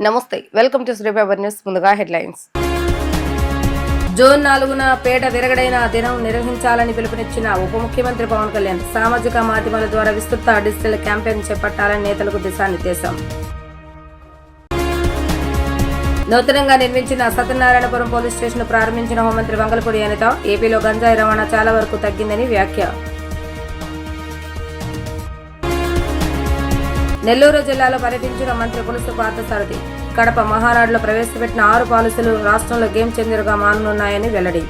నమస్తే, welcome to శ్రీపేపర్ news. ముందుగా headlines. June 4న పేట విరగడైన దినం నిర్వహించాలని పిలుపునిచ్చిన ఉప ముఖ్యమంత్రి పవన్ కళ్యాణ్. సామాజిక మాధ్యమాల ద్వారా విస్తృత డిజిటల్ క్యాంపెయిన్ చేపట్టాలని నేతలకు దిశానిర్దేశం. నూతనంగా నిర్మించిన సత్యనారాయణపురం పోలీస్ స్టేషన్ ప్రారంభించిన హోంమంత్రి వంగలపూడి అనిత. ఏపీలో గంజాయి రవాణా చాలా వరకు తగ్గిందని వ్యాఖ్య. నెల్లూరు జిల్లాలో పర్యటించిన మంత్రి పులుసు పార్థసారథి. కడప మహానాడులో ప్రవేశపెట్టిన 6 పాలసీలు రాష్ట్రంలో గేమ్ చేంజర్గా మారనున్నాయని వెల్లడి.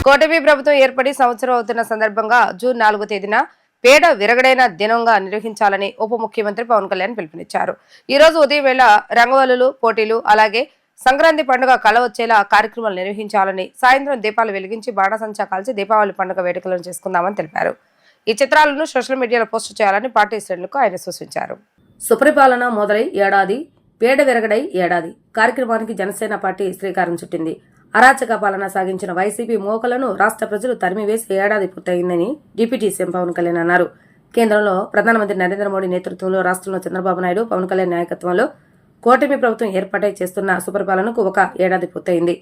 కూటమి ప్రభుత్వం ఏర్పడి సంవత్సరం అవుతున్న సందర్భంగా జూన్ 4వ తేదీన పేడ విరగడైన దినంగా నిర్వహించాలని ఉప ముఖ్యమంత్రి పవన్ కళ్యాణ్ పిలుపునిచ్చారు. ఈ రోజు ఉదయం వేళ రంగవల్లులు, పోటీలు, అలాగే సంక్రాంతి పండుగ కళ వచ్చేలా కార్యక్రమాలు నిర్వహించాలని, సాయంత్రం దీపాలు వెలిగించి బాణసంచా కాల్చి దీపావళి పండుగ వేడుకలను చేసుకుందామని తెలిపారు. ఈ చిత్రాలను సోషల్ మీడియాలో పోస్టు చేయాలని పార్టీ శ్రేణులకు ఆయన సూచించారు. సుపరిపాలన మొదలై ఏడాది, పేడ విరగడై ఏడాది కార్యక్రమానికి జనసేన పార్టీ శ్రీకారం చుట్టింది. అరాచక పాలన సాగించిన వైసీపీ మోకలను రాష్ట్ర ప్రజలు తరిమివేసి ఏడాది పూర్తయిందని డిప్యూటీ సీఎం పవన్ కళ్యాణ్ అన్నారు. కేంద్రంలో ప్రధానమంత్రి నరేంద్ర మోడీ నేతృత్వంలో, రాష్ట్రంలో చంద్రబాబు నాయుడు, పవన్ కళ్యాణ్ నాయకత్వంలో కూటమి ప్రభుత్వం ఏర్పాటై చేస్తున్న సుపరిపాలనకు 1 ఏడాది పూర్తయింది.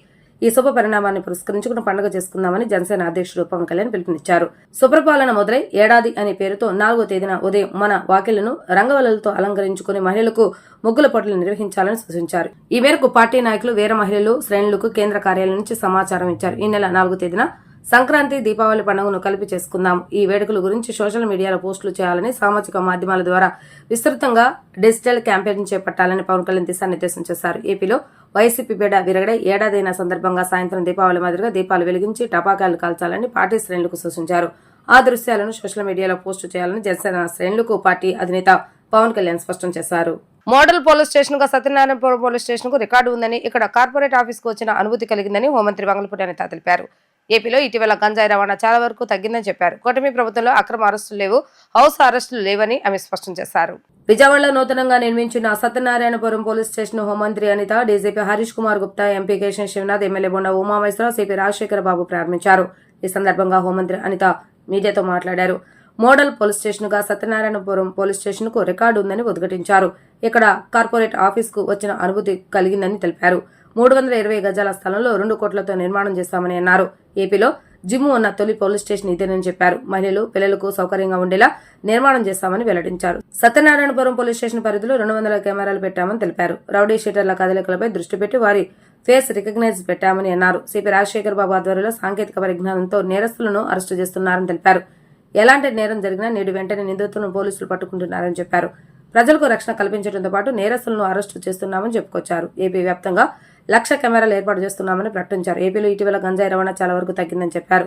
ఈ శుభ పరిణామాన్ని పురస్కరించుకుని పండుగ చేసుకుందామని జనసేన అధ్యక్షుడు పవన్ కళ్యాణ్ పిలుపునిచ్చారు. సుపరిపాలన మొదలై ఏడాది అనే పేరుతో 4వ తేదీన ఉదయం మన వాకిళ్లను రంగవల్లులతో అలంకరించుకుని మహిళలకు ముగ్గుల పోటీలు నిర్వహించాలని సూచించారు. ఈ మేరకు పార్టీ నాయకులు, వీర మహిళలు శ్రేణులకు కేంద్ర కార్యాలయం నుంచి సమాచారం ఇచ్చారు. ఈ నెల 4వ తేదీన సంక్రాంతి, దీపావళి పండుగను కలిపి చేసుకుందాం. ఈ వేడుకల గురించి సోషల్ మీడియాలో పోస్టులు చేయాలని, సామాజిక మాధ్యమాల ద్వారా విస్తృతంగా డిజిటల్ క్యాంపెయిన్ చేపట్టాలని పవన్ కళ్యాణ్ దిశానిర్దేశం చేశారు. ఏపీలో వైసీపీ పేడ విరగడై ఏడాదైన సందర్భంగా సాయంత్రం దీపావళి మాదిరిగా దీపాలు వెలిగించి టపాకాయలు కాల్చాలని పార్టీ శ్రేణులకు సూచించారు. ఆ దృశ్యాలను సోషల్ మీడియాలో పోస్టు చేయాలని జనసేన శ్రేణులకు పార్టీ అధినేత పవన్ కళ్యాణ్ స్పష్టం చేశారు. మోడల్ పోలీస్ స్టేషన్ గా సత్యనారాయణపురం పోలీస్ స్టేషన్ కు రికార్డు ఉందని, ఇక్కడ కార్పొరేట్ ఆఫీస్ కు వచ్చిన అనుభూతి కలిగిందని హోంమంత్రి వంగలపూడి అనిత తెలిపారు. ఏపీలో ఇటీవల గంజాయి రవాణా చాలా వరకు తగ్గిందని చెప్పారు. కూటమి ప్రభుత్వంలో అక్రమ అరెస్టులు లేవు, హౌస్ అరెస్టులు లేవని ఆమె స్పష్టం చేశారు. విజయవాడలో నూతనంగా నిర్మించిన సత్యనారాయణపురం పోలీస్ స్టేషన్ హోంమంత్రి Anitha, DGP Harish Kumar Gupta, MP Keshav Sivanath, MLA Bonda Umamaheswararao, CP Rajasekhara Babu ప్రారంభించారు. ఈ సందర్భంగా హోంమంత్రి అనిత మీడియాతో మాట్లాడారు. మోడల్ పోలీస్ స్టేషన్ గా సత్యనారాయణపురం పోలీస్ స్టేషన్ కు రికార్డు ఉందని ఉద్ఘాటించారు. ఇక్కడ కార్పొరేట్ ఆఫీస్ కు వచ్చిన అనుభూతి కలిగిందని తెలిపారు. 320 గజాల స్థలంలో 2 కోట్లతో నిర్మాణం చేస్తామని అన్నారు. ఏపీలో జిమ్ ఉన్న తొలి పోలీస్ స్టేషన్ ఇదేనని చెప్పారు. మహిళలు, పిల్లలకు సౌకర్యంగా ఉండేలా నిర్మాణం చేస్తామని వెల్లడించారు. సత్యనారాయణపురం పోలీస్ స్టేషన్ పరిధిలో 200 కెమెరాలు పెట్టామని తెలిపారు. రౌడీ షీటర్ల కదలికలపై దృష్టి పెట్టి వారి ఫేస్ రికగ్నైజ్ పెట్టామని అన్నారు. సిపి రాజశేఖర బాబు ఆధ్వర్యంలో సాంకేతిక పరిజ్ఞానంతో నేరస్తులను అరెస్టు చేస్తున్నారని తెలిపారు. ఎలాంటి నేరం జరిగినా నేడు వెంటనే నిందితులను పోలీసులు పట్టుకుంటున్నారని చెప్పారు. ప్రజలకు రక్షణ కల్పించడంతో పాటు నేరస్తులను అరెస్టు చేస్తున్నామని చెప్పుకొచ్చారు. ఏపీ వ్యాప్తంగా 1,00,000 కెమెరాలు ఏర్పాటు చేస్తున్నామని ప్రకటించారు. ఏపీలో ఇటీవల గంజాయి రవాణా చాలా వరకు తగ్గిందని చెప్పారు.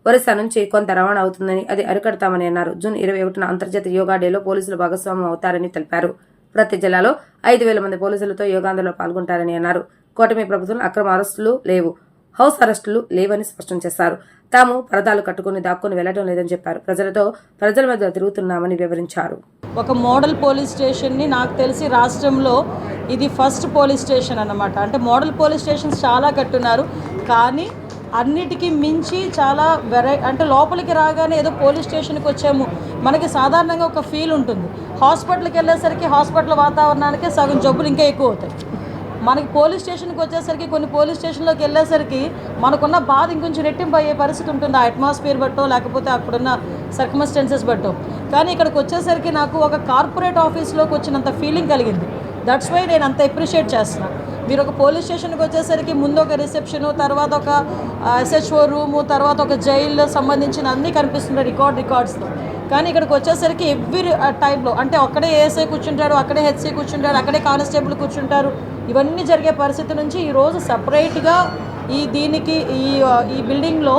ఒరిస్సా నుంచి కొంత రవాణా అవుతుందని, అది అరికడతామని అన్నారు. జూన్ 21న అంతర్జాతీయ యోగా డేలో పోలీసులు భాగస్వామ్యం అవుతారని తెలిపారు. ప్రతి జిల్లాలో 5,000 మంది పోలీసులతో యోగాందోళనలో పాల్గొంటారని అన్నారు. కూటమి ప్రభుత్వం అక్రమ అరెస్టులు లేవు, హౌస్ అరెస్టులు లేవని స్పష్టం చేశారు. తాము పరదాలు కట్టుకుని దాక్కుని వెళ్లడం లేదని చెప్పారు. ప్రజల మధ్య తిరుగుతున్నామని వివరించారు. ఒక మోడల్ పోలీస్ స్టేషన్ని నాకు తెలిసి రాష్ట్రంలో ఇది ఫస్ట్ పోలీస్ స్టేషన్ అన్నమాట. అంటే మోడల్ పోలీస్ స్టేషన్స్ చాలా కట్టున్నారు, కానీ అన్నిటికీ మించి చాలా అంటే లోపలికి రాగానే ఏదో పోలీస్ స్టేషన్కి వచ్చాము, మనకి సాధారణంగా ఒక ఫీల్ ఉంటుంది. హాస్పిటల్కి వెళ్ళేసరికి హాస్పిటల్ వాతావరణానికి సగం జబ్బులు ఇంకా ఎక్కువ అవుతాయి. మనకి పోలీస్ స్టేషన్కి వచ్చేసరికి, కొన్ని పోలీస్ స్టేషన్లోకి వెళ్ళేసరికి మనకున్న బాధ ఇంకొంచెం రెట్టింపు అయ్యే పరిస్థితి ఉంటుంది. ఆ అట్మాస్ఫియర్ బట్టో లేకపోతే అక్కడున్న సర్కమ్స్టెన్సెస్ బట్టో. కానీ ఇక్కడికి వచ్చేసరికి నాకు ఒక కార్పొరేట్ ఆఫీస్లోకి వచ్చినంత ఫీలింగ్ కలిగింది. దట్స్ వై నేను అంత అప్రిషియేట్ చేస్తున్నాను. మీరు ఒక పోలీస్ స్టేషన్కి వచ్చేసరికి ముందు ఒక రిసెప్షను, తర్వాత ఒక SHO రూము, తర్వాత ఒక జైలు సంబంధించిన అన్నీ కనిపిస్తున్నాయి రికార్డ్స్తో. కానీ ఇక్కడికి వచ్చేసరికి ఎవ్రీ టైంలో అంటే అక్కడే ఏఎస్ఐ కూర్చుంటాడు, అక్కడే HC కూర్చుంటాడు, అక్కడే కానిస్టేబుల్ కూర్చుంటారు. ఇవన్నీ జరిగే పరిస్థితి నుంచి ఈరోజు సపరేట్గా దీనికి ఈ బిల్డింగ్లో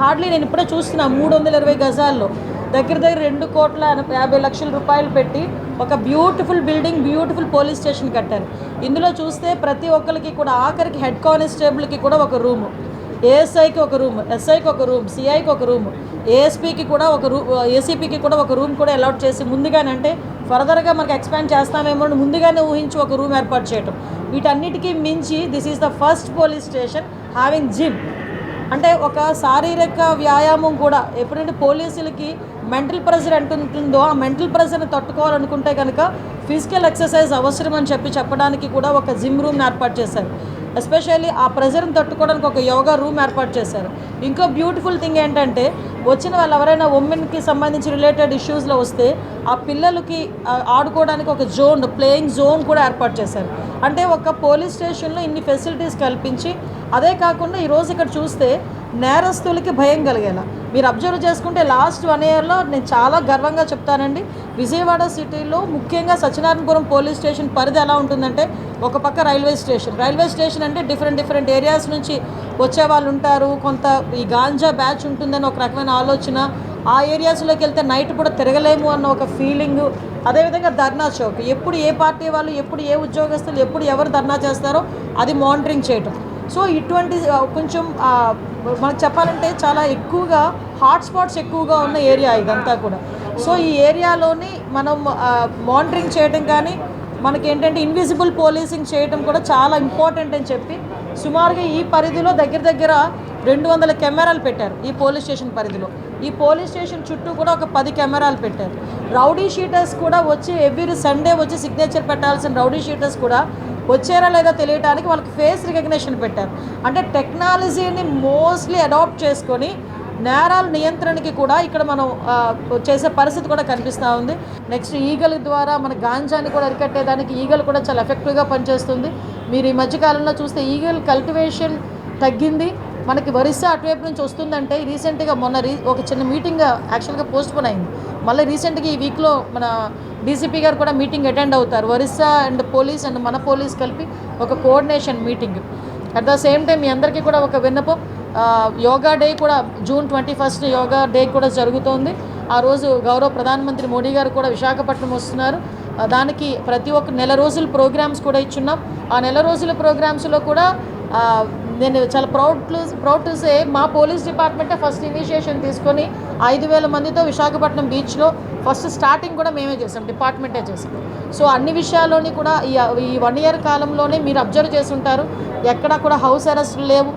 హార్డ్లీ నేను ఇప్పుడే చూస్తున్నా 320 గజాల్లో దగ్గర 2,50,00,000 రూపాయలు పెట్టి ఒక beautiful building, beautiful police station కట్టారు. ఇందులో చూస్తే ప్రతి ఒక్కరికి కూడా, ఆఖరికి హెడ్ కానిస్టేబుల్కి కూడా ఒక రూము, ఏఎస్ఐకి ఒక రూమ్, SIకి ఒక రూమ్, CIకి ఒక రూమ్, ASPకి కూడా ఒక రూమ్, ACPకి కూడా ఒక రూమ్ కూడా అలాట్ చేసి ముందుగానే, అంటే ఫర్దర్గా మనకు ఎక్స్పాండ్ చేస్తామేమో ముందుగానే ఊహించి ఒక రూమ్ ఏర్పాటు చేయటం. వీటన్నిటికీ మించి this is the first police station having gym. అంటే ఒక శారీరక వ్యాయామం కూడా ఎప్పుడంటే పోలీసులకి మెంటల్ ప్రెషర్ ఎంత ఉంటుందో ఆ మెంటల్ ప్రెషర్ని తట్టుకోవాలనుకుంటే కనుక ఫిజికల్ ఎక్సర్సైజ్ అవసరం అని చెప్పడానికి కూడా ఒక జిమ్ రూమ్ని ఏర్పాటు చేశారు. ఎస్పెషల్లీ ఆ ప్రెషర్ని తట్టుకోవడానికి ఒక యోగా రూమ్ ఏర్పాటు చేశారు. ఇంకో బ్యూటిఫుల్ థింగ్ ఏంటంటే వచ్చిన వాళ్ళు ఎవరైనా ఉమెన్కి సంబంధించి రిలేటెడ్ ఇష్యూస్లో వస్తే ఆ పిల్లలకి ఆడుకోవడానికి ఒక జోన్, ప్లేయింగ్ జోన్ కూడా ఏర్పాటు చేశారు. అంటే ఒక పోలీస్ స్టేషన్లో ఇన్ని ఫెసిలిటీస్ కల్పించి, అదే కాకుండా ఈరోజు ఇక్కడ చూస్తే నేరస్తులకి భయం కలిగేలా మీరు అబ్జర్వ్ చేసుకుంటే లాస్ట్ 1 ఇయర్లో నేను చాలా గర్వంగా చెప్తానండి. విజయవాడ సిటీలో ముఖ్యంగా సత్యనారాయణపురం పోలీస్ స్టేషన్ పరిధి ఎలా ఉంటుందంటే ఒక పక్క రైల్వే స్టేషన్ అంటే డిఫరెంట్ ఏరియాస్ నుంచి వచ్చే వాళ్ళు ఉంటారు. కొంత ఈ గాంజా బ్యాచ్ ఉంటుందని ఒక రకమైన ఆలోచన, ఆ ఏరియాస్లోకి వెళ్తే నైట్ కూడా తిరగలేము అన్న ఒక ఫీలింగ్. అదేవిధంగా ధర్నా చౌక్, ఎప్పుడు ఏ పార్టీ వాళ్ళు, ఎప్పుడు ఏ ఉద్యోగస్తులు, ఎప్పుడు ఎవరు ధర్నా చేస్తారో అది మానిటరింగ్ చేయటం. సో ఇటువంటి కొంచెం మనకు చెప్పాలంటే చాలా ఎక్కువగా హాట్స్పాట్స్ ఎక్కువగా ఉన్న ఏరియా ఇదంతా కూడా. సో ఈ ఏరియాలోని మనం మానిటరింగ్ చేయడం కానీ మనకేంటంటే ఇన్విజిబుల్ పోలీసింగ్ చేయడం కూడా చాలా ఇంపార్టెంట్ అని చెప్పి సుమారుగా ఈ పరిధిలో దగ్గర 200 కెమెరాలు పెట్టారు. ఈ పోలీస్ స్టేషన్ పరిధిలో, ఈ పోలీస్ స్టేషన్ చుట్టూ కూడా ఒక 10 కెమెరాలు పెట్టారు. రౌడీ షీటర్స్ కూడా వచ్చి ఎవ్రీ సండే వచ్చి సిగ్నేచర్ పెట్టాల్సిన రౌడీ షీటర్స్ కూడా వచ్చారా లేదా తెలియడానికి వాళ్ళకి ఫేస్ రికగ్నిషన్ పెట్టారు. అంటే టెక్నాలజీని మోస్ట్లీ అడాప్ట్ చేసుకొని నేరాల నియంత్రణకి కూడా ఇక్కడ మనం చేసే పరిస్థితి కూడా కనిపిస్తూ ఉంది. నెక్స్ట్ ఈగల ద్వారా మన గాంజాని కూడా అరికట్టేదానికి ఈగలు కూడా చాలా ఎఫెక్టివ్గా పనిచేస్తుంది. మీరు ఈ మధ్యకాలంలో చూస్తే ఈగల్ కల్టివేషన్ తగ్గింది. మనకి ఒరిస్సా అటువైపు నుంచి వస్తుందంటే రీసెంట్గా ఒక చిన్న మీటింగ్ యాక్చువల్గా పోస్ట్పోన్ అయింది. మళ్ళీ రీసెంట్గా ఈ వీక్లో మన డీసీపీ గారు కూడా మీటింగ్ అటెండ్ అవుతారు. ఒరిస్సా అండ్ పోలీస్ అండ్ మన పోలీస్ కలిపి ఒక coordination meeting. At the same time మీ అందరికీ కూడా ఒక విన్నపం, యోగా డే కూడా June 21 యోగా డే కూడా జరుగుతోంది. ఆ రోజు గౌరవ ప్రధానమంత్రి మోడీ గారు కూడా విశాఖపట్నం వస్తున్నారు. దానికి ప్రతి ఒక్క నెల రోజుల ప్రోగ్రామ్స్ కూడా ఇచ్చున్నాం. ఆ నెల రోజుల ప్రోగ్రామ్స్లో కూడా నేను చాలా ప్రౌడ్ టు సే మా పోలీస్ డిపార్ట్మెంటే ఫస్ట్ ఇనిషియేషన్ తీసుకొని 5,000 మందితో విశాఖపట్నం బీచ్లో ఫస్ట్ స్టార్టింగ్ కూడా మేమే చేసాం, డిపార్ట్మెంటే చేసాం. సో అన్ని విషయాల్లోని కూడా ఈ 1 ఇయర్ కాలంలోనే మీరు అబ్జర్వ్ చేసి ఉంటారు, ఎక్కడా కూడా హౌస్ అరెస్టులు లేవు,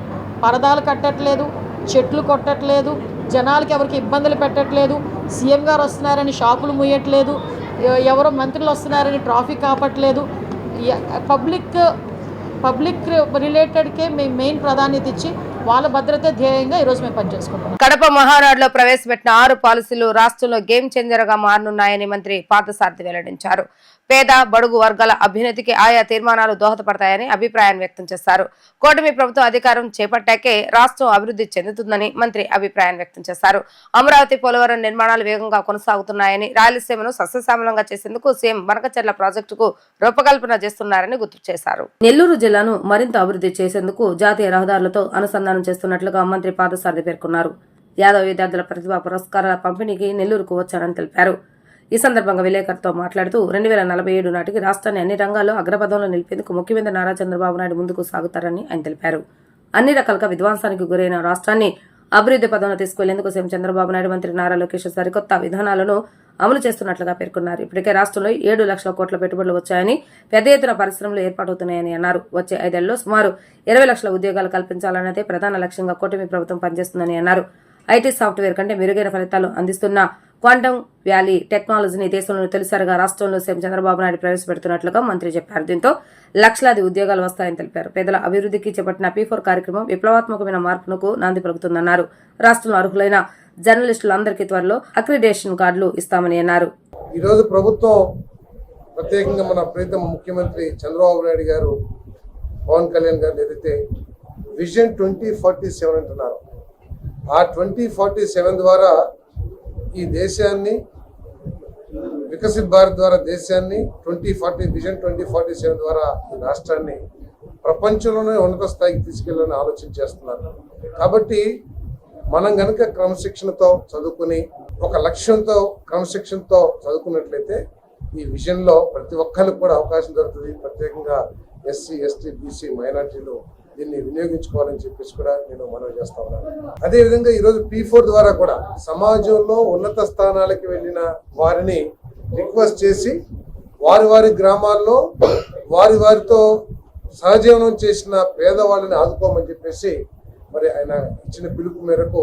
పరదాలు కట్టట్లేదు, చెట్లు కొట్టట్లేదు, జనాలకి ఎవరికి ఇబ్బందులు పెట్టట్లేదు, సీఎం గారు వస్తున్నారని షాపులు ముయ్యట్లేదు, ఎవరో మంత్రులు వస్తున్నారని ట్రాఫిక్ ఆపట్లేదు. పబ్లిక్ రిలేటెడ్కే మేము మెయిన్ ప్రాధాన్యత ఇచ్చి వాళ్ళ భద్రత ధ్యేయంగా ఈరోజు మేము పనిచేసుకుంటాం. కడప మహానాడులో ప్రవేశపెట్టిన 6 పాలసీలు రాష్ట్రంలో గేమ్ చేంజర్ గా మారనున్నాయని మంత్రి పార్థసారథి వెల్లడించారు. పేద బడుగు వర్గాల అభ్యున్నతికి ఆయా తీర్మానాలు దోహదపడతాయని అభిప్రాయం వ్యక్తం చేశారు. కూటమి ప్రభుత్వం అధికారం చేపట్టాకే రాష్ట్రం అభివృద్ధి చెందుతుందని మంత్రి అభిప్రాయం వ్యక్తం చేశారు. అమరావతి పోలవరం నిర్మాణాలు వేగంగా కొనసాగుతున్నాయని, రాయలసీమను సస్యశ్యామలంగా చేసేందుకు సీఎం బనకచెర్ల ప్రాజెక్టుకు రూపకల్పన చేస్తున్నారని గుర్తు చేశారు. నెల్లూరు జిల్లాను మరింత అభివృద్ధి చేసేందుకు జాతీయ రహదారులతో అనుసంధానం చేస్తున్నట్లుగా మంత్రి పార్థసారథి పేర్కొన్నారు. యాదవ్ విద్యార్థుల ప్రతిభా పురస్కారాల పంపిణీకి నెల్లూరుకు వచ్చారని తెలిపారు. ఈ సందర్భంగా విలేకరులతో మాట్లాడుతూ 2047 నాటికి రాష్ట్రాన్ని అన్ని రంగాల్లో అగ్రపథంలో నిలిపేందుకు ముఖ్యమంత్రి నారా చంద్రబాబు నాయుడు ముందుకు సాగుతారని ఆయన తెలిపారు. అన్ని రకాలుగా విధ్వంసానికి గురైన రాష్ట్రాన్ని అభివృద్ధి పదంలో తీసుకెళ్లేందుకు సీఎం చంద్రబాబు నాయుడు, మంత్రి నారా లోకేష్ సరికొత్త విధానాలను అమలు చేస్తున్నట్లుగా పేర్కొన్నారు. ఇప్పటికే రాష్ట్రంలో 7 లక్షల కోట్ల పెట్టుబడులు వచ్చాయని, పెద్ద ఎత్తున పరిశ్రమలు ఏర్పాటవుతున్నాయని అన్నారు. వచ్చే 5 ఏళ్లలో సుమారు 20 లక్షల ఉద్యోగాలు కల్పించాలన్నదే ప్రధాన లక్ష్యంగా కూటమి ప్రభుత్వం పనిచేస్తుందని అన్నారు. ఐటీ సాఫ్ట్వేర్ కంటే మెరుగైన ఫలితాలు అందిస్తున్న క్వాంటమ్ వ్యాలీ టెక్నాలజీని దేశంలో తొలిసారిగా రాష్ట్రంలో సీఎం చంద్రబాబు నాయుడు ప్రవేశపెడుతున్నట్లుగా మంత్రి చెప్పారు. దీంతో లక్షలాది ఉద్యోగాలు వస్తాయని తెలిపారు. పేదల అభివృద్ధికి చేపట్టిన P4 కార్యక్రమం విప్లవాత్మకమైన మార్పునకు నాంది పలుకుతుందన్నారు. రాష్ట్రంలో అర్హులైన జర్నలిస్టులందరికీ త్వరలో అక్రిడేషన్ కార్డులు ఇస్తామని అన్నారు. ఈరోజు ప్రభుత్వం ప్రత్యేకంగా మన ప్రీతమ ముఖ్యమంత్రి చంద్రబాబు నాయుడు గారు, పవన్ కళ్యాణ్ గారు ఏదైతే విజన్ 2047 అంటున్నారు, ఆ 2047 ద్వారా ఈ దేశాన్ని, వికసిత్ భారత్ ద్వారా దేశాన్ని, విజన్ 2047 ద్వారా ఈ రాష్ట్రాన్ని ప్రపంచంలోనే ఉన్నత స్థాయికి తీసుకెళ్లాలని ఆలోచన చేస్తున్నారు. కాబట్టి మనం గనక క్రమశిక్షణతో చదువుకుని, ఒక లక్ష్యంతో క్రమశిక్షణతో చదువుకున్నట్లయితే ఈ విజన్లో ప్రతి ఒక్కరికి కూడా అవకాశం దొరుకుతుంది. ప్రత్యేకంగా SC, ST, BC మైనార్టీలు దీన్ని వినియోగించుకోవాలని చెప్పేసి కూడా నేను మనవి చేస్తా ఉన్నాను. అదేవిధంగా ఈరోజు P4 ద్వారా కూడా సమాజంలో ఉన్నత స్థానాలకు వెళ్ళిన వారిని రిక్వెస్ట్ చేసి వారి గ్రామాల్లో వారితో సహజీవనం చేసిన పేదవాళ్ళని ఆదుకోమని చెప్పేసి మరి ఆయన ఇచ్చిన పిలుపు మేరకు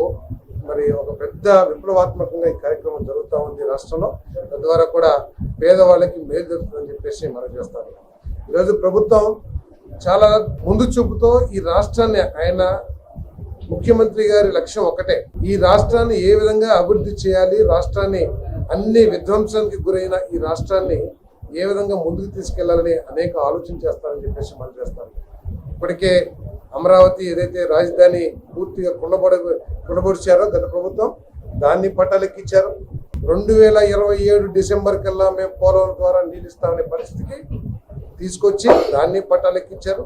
మరి ఒక పెద్ద విప్లవాత్మకంగా ఈ కార్యక్రమం జరుగుతూ ఉంది రాష్ట్రంలో. తద్వారా కూడా పేదవాళ్ళకి మేలు జరుగుతుందని చెప్పేసి మనం చేస్తాం. ఈరోజు ప్రభుత్వం చాలా ముందు చూపుతో ఈ రాష్ట్రాన్ని, ఆయన ముఖ్యమంత్రి గారి లక్ష్యం ఒకటే, ఈ రాష్ట్రాన్ని ఏ విధంగా అభివృద్ధి చేయాలి, రాష్ట్రాన్ని అన్ని విధ్వంసానికి గురైన ఈ రాష్ట్రాన్ని ఏ విధంగా ముందుకు తీసుకెళ్లాలని అనేక ఆలోచన చేస్తారని చెప్పేసి మనం చేస్తాం. ఇప్పటికే అమరావతి ఏదైతే రాజధాని పూర్తిగా కుండబొడిచారో గత ప్రభుత్వం, దాన్ని పట్టాలెక్కించారు. 2027 డిసెంబర్ కల్లా మేము పోలవరం ద్వారా నీళ్ళు ఇస్తామనే పరిస్థితికి తీసుకొచ్చి దాన్ని పట్టాలెక్కించారు.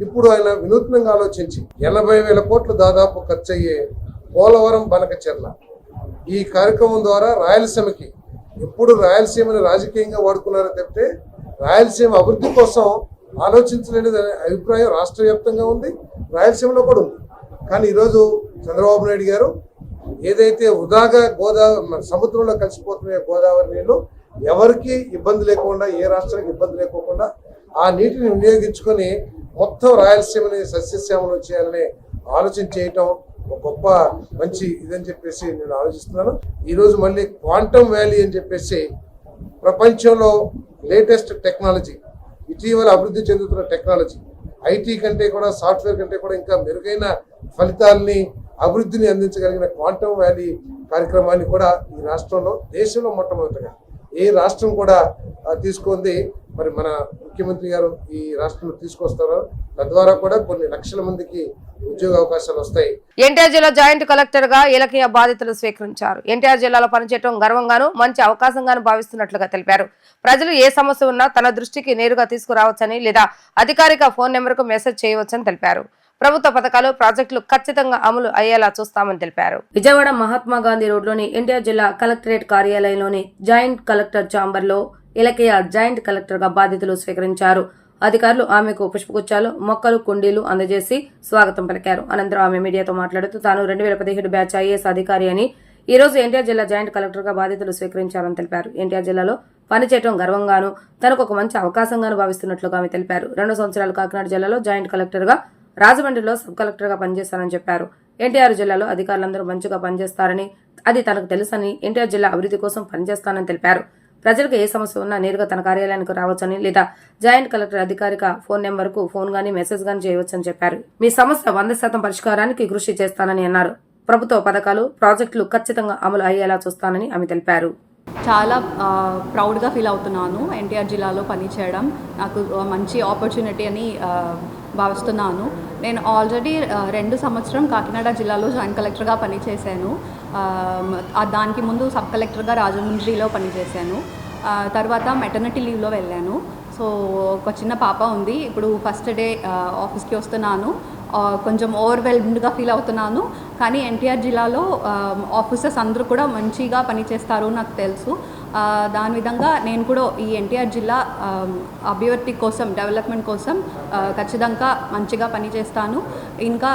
ఇప్పుడు ఆయన వినూత్నంగా ఆలోచించి 80,000 కోట్లు దాదాపు ఖర్చు అయ్యే పోలవరం బనకచెర్ల ఈ కార్యక్రమం ద్వారా రాయలసీమకి, ఎప్పుడు రాయలసీమని రాజకీయంగా వాడుకున్నారో తప్పితే రాయలసీమ అభివృద్ధి కోసం ఆలోచించలేని అభిప్రాయం రాష్ట్ర వ్యాప్తంగా ఉంది, రాయలసీమలో కూడా ఉంది. కానీ ఈరోజు చంద్రబాబు నాయుడు గారు ఏదైతే వృధాగా గోదావరి సముద్రంలో కలిసిపోతున్న గోదావరి నీళ్లు ఎవరికి ఇబ్బంది లేకుండా, ఏ రాష్ట్రానికి ఇబ్బంది లేకోకుండా ఆ నీటిని వినియోగించుకొని మొత్తం రాయలసీమని సస్యశ్యామలం చేయాలనే ఆలోచన చేయటం ఒక గొప్ప మంచి ఇదని చెప్పేసి నేను ఆలోచిస్తున్నాను. ఈరోజు మళ్ళీ క్వాంటమ్ వ్యాలీ అని చెప్పేసి ప్రపంచంలో లేటెస్ట్ టెక్నాలజీ, ఇటీవల అభివృద్ధి చెందుతున్న టెక్నాలజీ, ఐటీ కంటే కూడా, సాఫ్ట్వేర్ కంటే కూడా ఇంకా మెరుగైన ఫలితాలని, అభివృద్ధిని అందించగలిగిన క్వాంటమ్ వ్యాలీ కార్యక్రమాన్ని కూడా ఈ రాష్ట్రంలో, దేశంలో మొట్టమొదటిగా ఏ రాష్ట్రం కూడా తీసుకుంది. మరి మన ముఖ్యమంత్రి గారు ఈ రాష్ట్రంలో తీసుకొస్తారో తద్వారా కూడా కొన్ని లక్షల మందికి ఉద్యోగ అవకాశాలు వస్తాయి. ఎన్టీఆర్ జిల్లా జాయింట్ కలెక్టర్ గా ఇలకీయ బాధ్యతలు స్వీకరించారు. ఎన్టీఆర్ జిల్లాలో పనిచేయడం గర్వంగాను, మంచి అవకాశంగాను భావిస్తున్నట్లుగా తెలిపారు. ప్రజలు ఏ సమస్య ఉన్నా తన దృష్టికి నేరుగా తీసుకురావచ్చని, లేదా అధికారిక ఫోన్ నెంబర్కు మెసేజ్ చేయవచ్చని తెలిపారు. ప్రభుత్వ పథకాలు, ప్రాజెక్టులు ఖచ్చితంగా అమలు అయ్యేలా చూస్తామని తెలిపారు. విజయవాడ మహాత్మా గాంధీ రోడ్లోని ఎన్టీఆర్ జిల్లా కలెక్టరేట్ కార్యాలయంలోని జాయింట్ కలెక్టర్ ఛాంబర్ లో ఇలకీయ జాయింట్ కలెక్టర్ గా బాధ్యతలు స్వీకరించారు. అధికారులు ఆమెకు పుష్పగుచ్చాలు, మొక్కలు, కుండీలు అందజేసి స్వాగతం పలికారు. అనంతరం ఆమె మీడియాతో మాట్లాడుతూ తాను 2017 బ్యాచ్ ఐఏఎస్ అధికారి అని, ఈ రోజు ఎన్టీఆర్ జిల్లా జాయింట్ కలెక్టర్ గా బాధ్యతలు స్వీకరించారని తెలిపారు. ఎన్టీఆర్ జిల్లాలో పనిచేయడం గర్వంగాను, తనకు ఒక మంచి అవకాశంగాను భావిస్తున్నట్లుగా ఆమె తెలిపారు. 2 సంవత్సరాలు కాకినాడ జిల్లాలో జాయింట్ కలెక్టర్ గా, రాజమండ్రిలో సబ్ కలెక్టర్ గా పనిచేస్తానని చెప్పారు. ఎన్టీఆర్ జిల్లాలో అధికారులందరూ మంచిగా పనిచేస్తారని, అది తనకు తెలుసని, ఎన్టీఆర్ జిల్లా అభివృద్ధి కోసం పనిచేస్తానని తెలిపారు. ప్రజలకు ఏ సమస్య ఉన్నా నేరుగా తన కార్యాలయానికి రావచ్చని, లేదా జాయింట్ కలెక్టర్ అధికారిక ఫోన్ నెంబర్కు ఫోన్ గానీ, మెసేజ్ గానీ చేయవచ్చని చెప్పారు. మీ సమస్య 100% పరిష్కారానికి కృషి చేస్తానని అన్నారు. ప్రభుత్వ పథకాలు, ప్రాజెక్టులు ఖచ్చితంగా అమలు అయ్యేలా చూస్తానని ఆమె తెలిపారు. చాలా ప్రౌడ్గా ఫీల్ అవుతున్నాను. ఎన్టీఆర్ జిల్లాలో పనిచేయడం నాకు మంచి ఆపర్చునిటీ అని భావిస్తున్నాను. నేను ఆల్రెడీ 2 సంవత్సరం కాకినాడ జిల్లాలో జాయింట్ కలెక్టర్గా పనిచేశాను. దానికి ముందు సబ్ కలెక్టర్గా రాజమండ్రిలో పనిచేశాను. తర్వాత మెటర్నిటీ లీవ్లో వెళ్ళాను. సో ఒక చిన్న పాప ఉంది. ఇప్పుడు ఫస్ట్ డే ఆఫీస్కి వస్తున్నాను. కొంచెం ఓవర్వెల్మ్డ్గా ఫీల్ అవుతున్నాను. కానీ ఎన్టీఆర్ జిల్లాలో ఆఫీసర్స్ అందరూ కూడా మంచిగా పనిచేస్తారు నాకు తెలుసు. దాని విధంగా నేను కూడా ఈ ఎన్టీఆర్ జిల్లా అభివృద్ధి కోసం, డెవలప్మెంట్ కోసం ఖచ్చితంగా మంచిగా పనిచేస్తాను. ఇంకా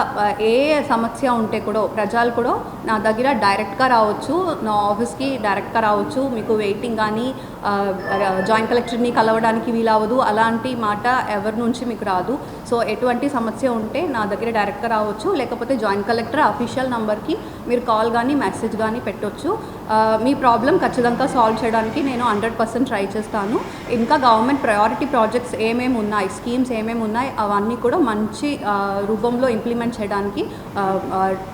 ఏ సమస్య ఉంటే కూడా ప్రజలు కూడా నా దగ్గర డైరెక్ట్గా రావచ్చు, నా ఆఫీస్కి డైరెక్ట్గా రావచ్చు. మీకు వెయిటింగ్ కానీ, జాయింట్ కలెక్టర్ని కలవడానికి వీలవదు అలాంటి మాట ఎవరి నుంచి మీకు రాదు. సో ఎటువంటి సమస్య ఉంటే నా దగ్గర డైరెక్ట్గా రావచ్చు, లేకపోతే జాయింట్ కలెక్టర్ అఫీషియల్ నంబర్కి మీరు కాల్ కానీ, మెసేజ్ కానీ పెట్టవచ్చు. మీ ప్రాబ్లం ఖచ్చితంగా సాల్వ్ చేయడానికి నేను 100% ట్రై చేస్తాను. ఇంకా గవర్నమెంట్ ప్రయారిటీ ప్రాజెక్ట్స్ ఏమేమి ఉన్నాయి, స్కీమ్స్ ఏమేమి ఉన్నాయి, అవన్నీ కూడా మంచి రూపంలో ఇంప్లిమెంట్ చేయడానికి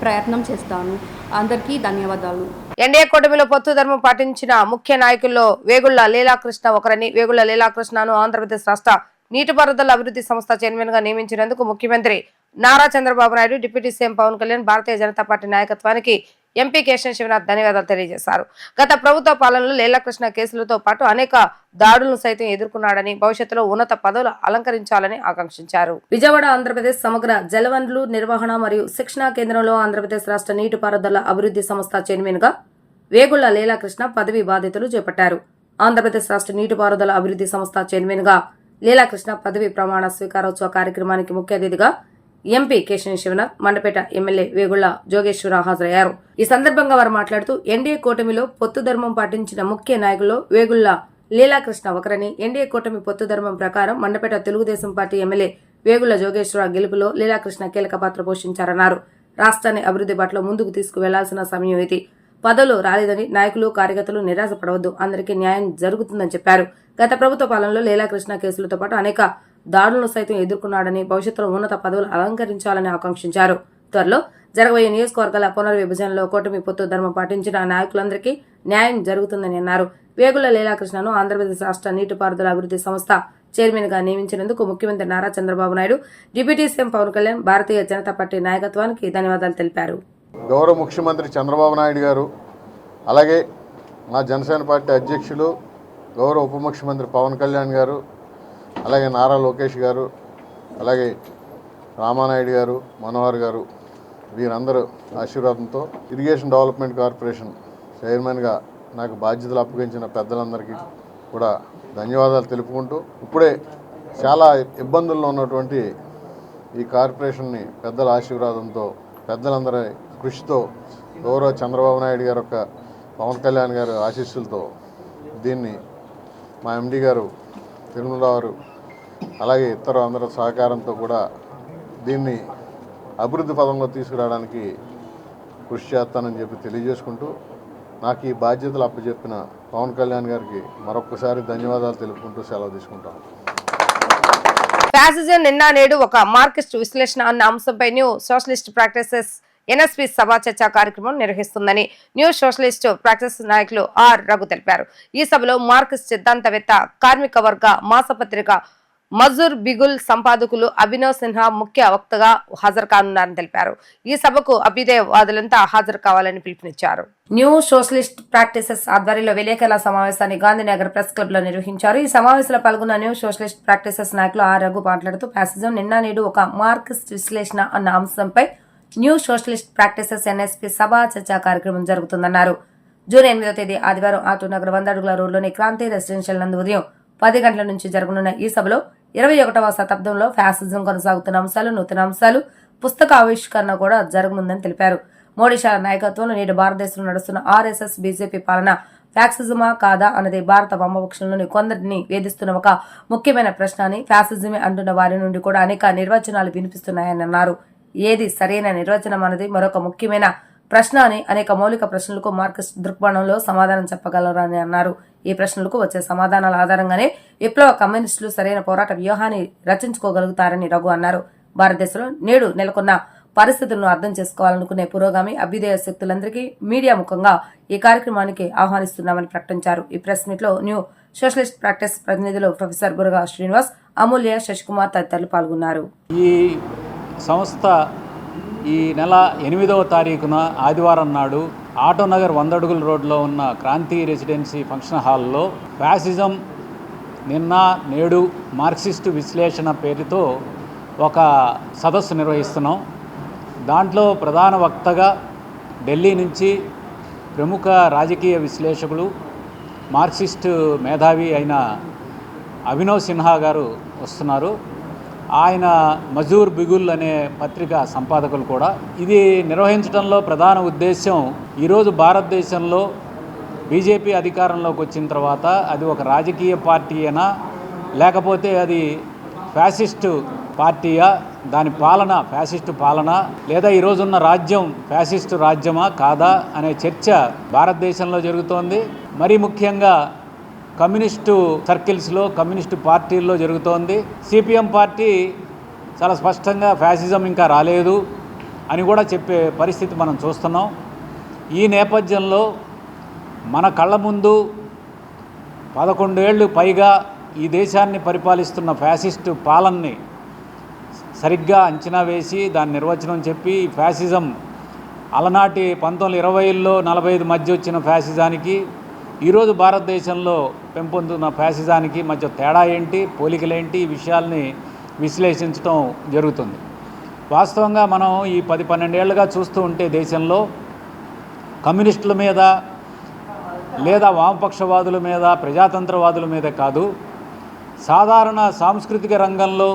ప్రయత్నం చేస్తాను. అందరికీ ధన్యవాదాలు. ఎన్డీఏ కూటమిలో పొత్తు ధర్మం పాటించిన ముఖ్య నాయకుల్లో వేగుళ్ల లీలాకృష్ణ ఒకరని, వేగుళ్ల లీలాకృష్ణను ఆంధ్రప్రదేశ్ రాష్ట్ర నీటిపారుదల అభివృద్ధి సంస్థ చైర్మన్ గా నియమించినందుకు ముఖ్యమంత్రి Nara Chandrababu Naidu, deputy CM Pawan Kalyan, Bharatiya Janata party నాయకత్వానికి ఎంపీ కేశవ శివనాథ్ ధన్యవాదాలు తెలియజేశారు. గత ప్రభుత్వ పాలనలో లీలాకృష్ణ కేసులతో పాటు అనేక దాడులను సైతం ఎదుర్కొన్నాడని, భవిష్యత్తులో ఉన్నత పదవులు అలంకరించాలని ఆకాంక్షించారు. విజయవాడ ఆంధ్రప్రదేశ్ సమగ్ర జలవనరులు నిర్వహణ మరియు శిక్షణా కేంద్రంలో ఆంధ్రప్రదేశ్ రాష్ట్ర నీటిపారుదల అభివృద్ధి సంస్థ చైర్మన్ గా వేగుళ్ల లీలాకృష్ణ పదవి బాధ్యతలు చేపట్టారు. ఆంధ్రప్రదేశ్ రాష్ట్ర నీటిపారుదల అభివృద్ధి సంస్థ చైర్మన్ గా లీలాకృష్ణ పదవి ప్రమాణ స్వీకారోత్సవ కార్యక్రమానికి ముఖ్య అతిథిగా ఎంపీ కేశవ శివనాథ్, మండపేట ఎమ్మెల్యే వేగుళ్ల జోగేశ్వరరావు హాజరయ్యారు. ఈ సందర్భంగా వారు మాట్లాడుతూ ఎన్డీఏ కూటమిలో పొత్తు ధర్మం పాటించిన ముఖ్య నాయకుల్లో వేగుళ్ల లీలాకృష్ణ ఒకరని, ఎన్డీఏ కూటమి పొత్తు ధర్మం ప్రకారం మండపేట తెలుగుదేశం పార్టీ ఎమ్మెల్యే వేగుళ్ల జోగేశ్వరరావు గెలుపులో లీలాకృష్ణ కీలక పాత్ర పోషించారన్నారు. రాష్ట్రాన్ని అభివృద్ధి బాటలో ముందుకు తీసుకువెళ్లాల్సిన సమయం ఇది. పదవులు రాలేదని నాయకులు కార్యకర్తలు నిరాశపడవద్దు. అందరికీ న్యాయం జరుగుతుందని చెప్పారు. గత ప్రభుత్వ పాలనలో లీలాకృష్ణ కేసులతో పాటు అనేక దాడులను సైతం ఎదుర్కొన్నాడని, భవిష్యత్తులో ఉన్నత పదవులు అలంకరించాలని ఆకాంక్షించారు. త్వరలో జరగబోయే నియోజకవర్గాల పునర్విభజనలో కూటమి పొత్తు ధర్మం పాటించిన నాయకులందరికీ న్యాయం జరుగుతుందని అన్నారు. వేగుల లీలాకృష్ణను ఆంధ్రప్రదేశ్ రాష్ట్ర నీటిపారుదల అభివృద్ధి సంస్థ చైర్మన్ గా నియమించినందుకు ముఖ్యమంత్రి Nara Chandrababu Naidu, deputy CM Pawan Kalyan, Bharatiya Janata party నాయకత్వానికి ధన్యవాదాలు తెలిపారు. గౌరవ ముఖ్యమంత్రి చంద్రబాబు నాయుడు గారు, అలాగే మా జనసేన పార్టీ అధ్యక్షులు గౌరవ ఉప ముఖ్యమంత్రి పవన్ కళ్యాణ్ గారు, అలాగే నారా లోకేష్ గారు, అలాగే రామానాయుడు గారు, మనోహర్ గారు, వీరందరూ ఆశీర్వాదంతో ఇరిగేషన్ డెవలప్మెంట్ కార్పొరేషన్ చైర్మన్గా నాకు బాధ్యతలు అప్పగించిన పెద్దలందరికీ కూడా ధన్యవాదాలు తెలుపుకుంటూ, ఇప్పుడే చాలా ఇబ్బందుల్లో ఉన్నటువంటి ఈ కార్పొరేషన్ని పెద్దల ఆశీర్వాదంతో, పెద్దలందరి కృషితో, గౌరవ చంద్రబాబు నాయుడు గారు యొక్క పవన్ కళ్యాణ్ గారు ఆశీస్సులతో దీన్ని మా ఎండి గారు తిరుమలరావు గారు, అలాగే ఇతర అందరి సహకారంతో కూడా దీన్ని అభివృద్ధి పదంలో తీసుకురావడానికి కృషి చేస్తానని చెప్పి తెలియజేసుకుంటూ, నాకు ఈ బాధ్యతలు అప్పచెప్పిన పవన్ కళ్యాణ్ గారికి మరొకసారి ధన్యవాదాలు తెలుపుకుంటూ సెలవు తీసుకుంటాను. ఫ్యాసిజం నిన్న నేడు ఒక మార్క్సిస్ట్ విశ్లేషణ అన్న అంశంపై న్యూ సోషలిస్ట్ ప్రాక్టీసెస్ ఎన్ఎస్పి సభా చర్చా కార్యక్రమం నిర్వహిస్తుందని న్యూ సోషలిస్ట్ ప్రాక్టీస్ నాయకులు ఆర్ రఘు తెలిపారు. ఈ సభలో మార్క్సిస్ట్ సిద్ధాంతవేత్త, కార్మిక వర్గ మాసపత్రిక మజూర్ బిగుల్ సంపాదకులు అభినవ్ సిన్హా ముఖ్య వక్తగా హాజరు కానున్నారని తెలిపారు. ఈ సభకు అభ్యుదయవాదులంతా హాజరు కావాలని పిలుపునిచ్చారు. న్యూ సోషలిస్ట్ ప్రాక్టీసెస్ ఆధ్వర్యంలో విలేకరుల సమావేశాన్ని గాంధీనగర్ ప్రెస్ క్లబ్ లో నిర్వహించారు. ఈ సమావేశంలో పాల్గొన్న న్యూ సోషలిస్ట్ ప్రాక్టీసెస్ నాయకులు ఆర్ రఘు మాట్లాడుతూ, ఫ్యాసిజం నిన్న నేడు ఒక మార్క్సిస్ట్ విశ్లేషణ అన్న అంశంపై న్యూ సోషలిస్ట్ ప్రాక్టీసెస్ ఎన్ఎస్పి సభా చర్చా కార్యక్రమం జరుగుతుందన్నారు. జూన్ 8వ తేదీ ఆదివారం ఆటూర్ నగర్ 100 అడుగుల రోడ్లోని క్రాంతి రెసిడెన్షియల్ నందు ఉదయం 10 గంటల నుంచి జరగనున్న ఈ సభలో 21వ శతాబ్దంలో ఫ్యాసిజం కొనసాగుతున్న అంశాలు, నూతన అంశాలు, పుస్తక ఆవిష్కరణ కూడా జరగనుందని తెలిపారు. మోడీ షా నాయకత్వంలో నేడు భారతదేశంలో నడుస్తున్న ఆర్ఎస్ఎస్ బీజేపీ పాలన ఫ్యాసిజమా కాదా అన్నది భారత వామపక్షంలోని కొందరిని వేధిస్తున్న ఒక ముఖ్యమైన ప్రశ్న అని, ఫ్యాసిజమే అంటున్న వారి నుండి కూడా అనేక నిర్వచనాలు వినిపిస్తున్నాయని అన్నారు. ఏది సరైన నిర్వచనం అన్నది మరొక ముఖ్యమైన ప్రశ్న అని, అనేక మౌలిక ప్రశ్నలకు మార్క్సిస్ట్ దృక్పథంలో సమాధానం చెప్పగలరని అన్నారు. ఈ ప్రశ్నలకు వచ్చే సమాధానాల ఆధారంగానే విప్లవ కమ్యూనిస్టులు సరైన పోరాట వ్యూహాన్ని రచించుకోగలుగుతారని రఘు అన్నారు. భారతదేశంలో నేడు నెలకొన్న పరిస్థితులను అర్థం చేసుకోవాలనుకునే పురోగామి, అభ్యుదయ శక్తులందరికీ మీడియా ముఖంగా ఈ కార్యక్రమానికి ఆహ్వానిస్తున్నామని ప్రకటించారు. ఈ ప్రెస్ మీట్ లో న్యూ సోషలిస్ట్ ప్రాక్టీస్ ప్రతినిధులు ప్రొఫెసర్ బురగా శ్రీనివాస్, అమూల్య, శశికుమార్ తదితరులు పాల్గొన్నారు. ఈ సంస్థ ఈ నెల 8వ తారీఖున ఆదివారం నాడు ఆటూర్ నగర్ 100 అడుగుల రోడ్లో ఉన్న క్రాంతి రెసిడెన్సీ ఫంక్షన్ హాల్లో ఫ్యాసిజం నిన్న నేడు మార్క్సిస్టు విశ్లేషణ పేరుతో ఒక సదస్సు నిర్వహిస్తున్నాం. దాంట్లో ప్రధాన వక్తగా ఢిల్లీ నుంచి ప్రముఖ రాజకీయ విశ్లేషకులు, మార్క్సిస్టు మేధావి అయిన అభినవ్ సిన్హా గారు వస్తున్నారు. ఆయన మజూర్ బిగుల్ అనే పత్రిక సంపాదకులు కూడా. ఇది నిర్వహించడంలో ప్రధాన ఉద్దేశం, ఈరోజు భారతదేశంలో బీజేపీ అధికారంలోకి వచ్చిన తర్వాత అది ఒక రాజకీయ పార్టీయేనా, లేకపోతే అది ఫ్యాసిస్టు పార్టీయా, దాని పాలన ఫ్యాసిస్టు పాలన, లేదా ఈరోజున్న రాజ్యం ఫ్యాసిస్టు రాజ్యమా కాదా అనే చర్చ భారతదేశంలో జరుగుతోంది. మరీ ముఖ్యంగా కమ్యూనిస్టు సర్కిల్స్లో, కమ్యూనిస్టు పార్టీల్లో జరుగుతోంది. సిపిఎం పార్టీ చాలా స్పష్టంగా ఫ్యాసిజం ఇంకా రాలేదు అని కూడా చెప్పే పరిస్థితి మనం చూస్తున్నాం. ఈ నేపథ్యంలో మన కళ్ళ ముందు 11 ఏళ్ళు పైగా ఈ దేశాన్ని పరిపాలిస్తున్న ఫ్యాసిస్టు పాలనని సరిగ్గా అంచనా వేసి దాని నిర్వచనం చెప్పి, ఫ్యాసిజం అలనాటి 1920ల్లో 45 మధ్య వచ్చిన ఫ్యాసిజానికి ఈరోజు భారతదేశంలో పెంపొందుతున్న ఫ్యాసిజానికి మధ్య తేడా ఏంటి, పోలికలేంటి, ఈ విషయాల్ని విశ్లేషించడం జరుగుతుంది. వాస్తవంగా మనం ఈ 10-12 ఏళ్ళుగా చూస్తూ ఉంటే దేశంలో కమ్యూనిస్టుల మీద, లేదా వామపక్షవాదుల మీద, ప్రజాతంత్రవాదుల మీద కాదు, సాధారణ సాంస్కృతిక రంగంలో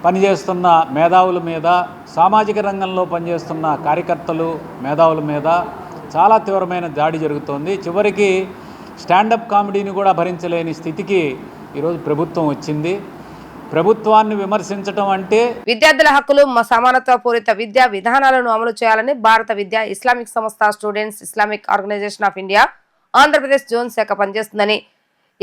పనిచేస్తున్న మేధావుల మీద, సామాజిక రంగంలో పనిచేస్తున్న కార్యకర్తలు, మేధావుల మీద చాలా తీవ్రమైన దాడి జరుగుతోంది. చివరికి స్టాండప్ కామెడీని కూడా భరించలేని స్థితికి ఈరోజు ప్రభుత్వం వచ్చింది. ప్రభుత్వాన్ని విమర్శించడం అంటే విద్యార్థుల హక్కులు సమానత్వ పూరిత విద్యా విధానాలను అమలు చేయాలని భారత విద్యా ఇస్లామిక్ సంస్థ students Islamic organisation of India Andhra Pradesh zone శాఖ పనిచేస్తుందని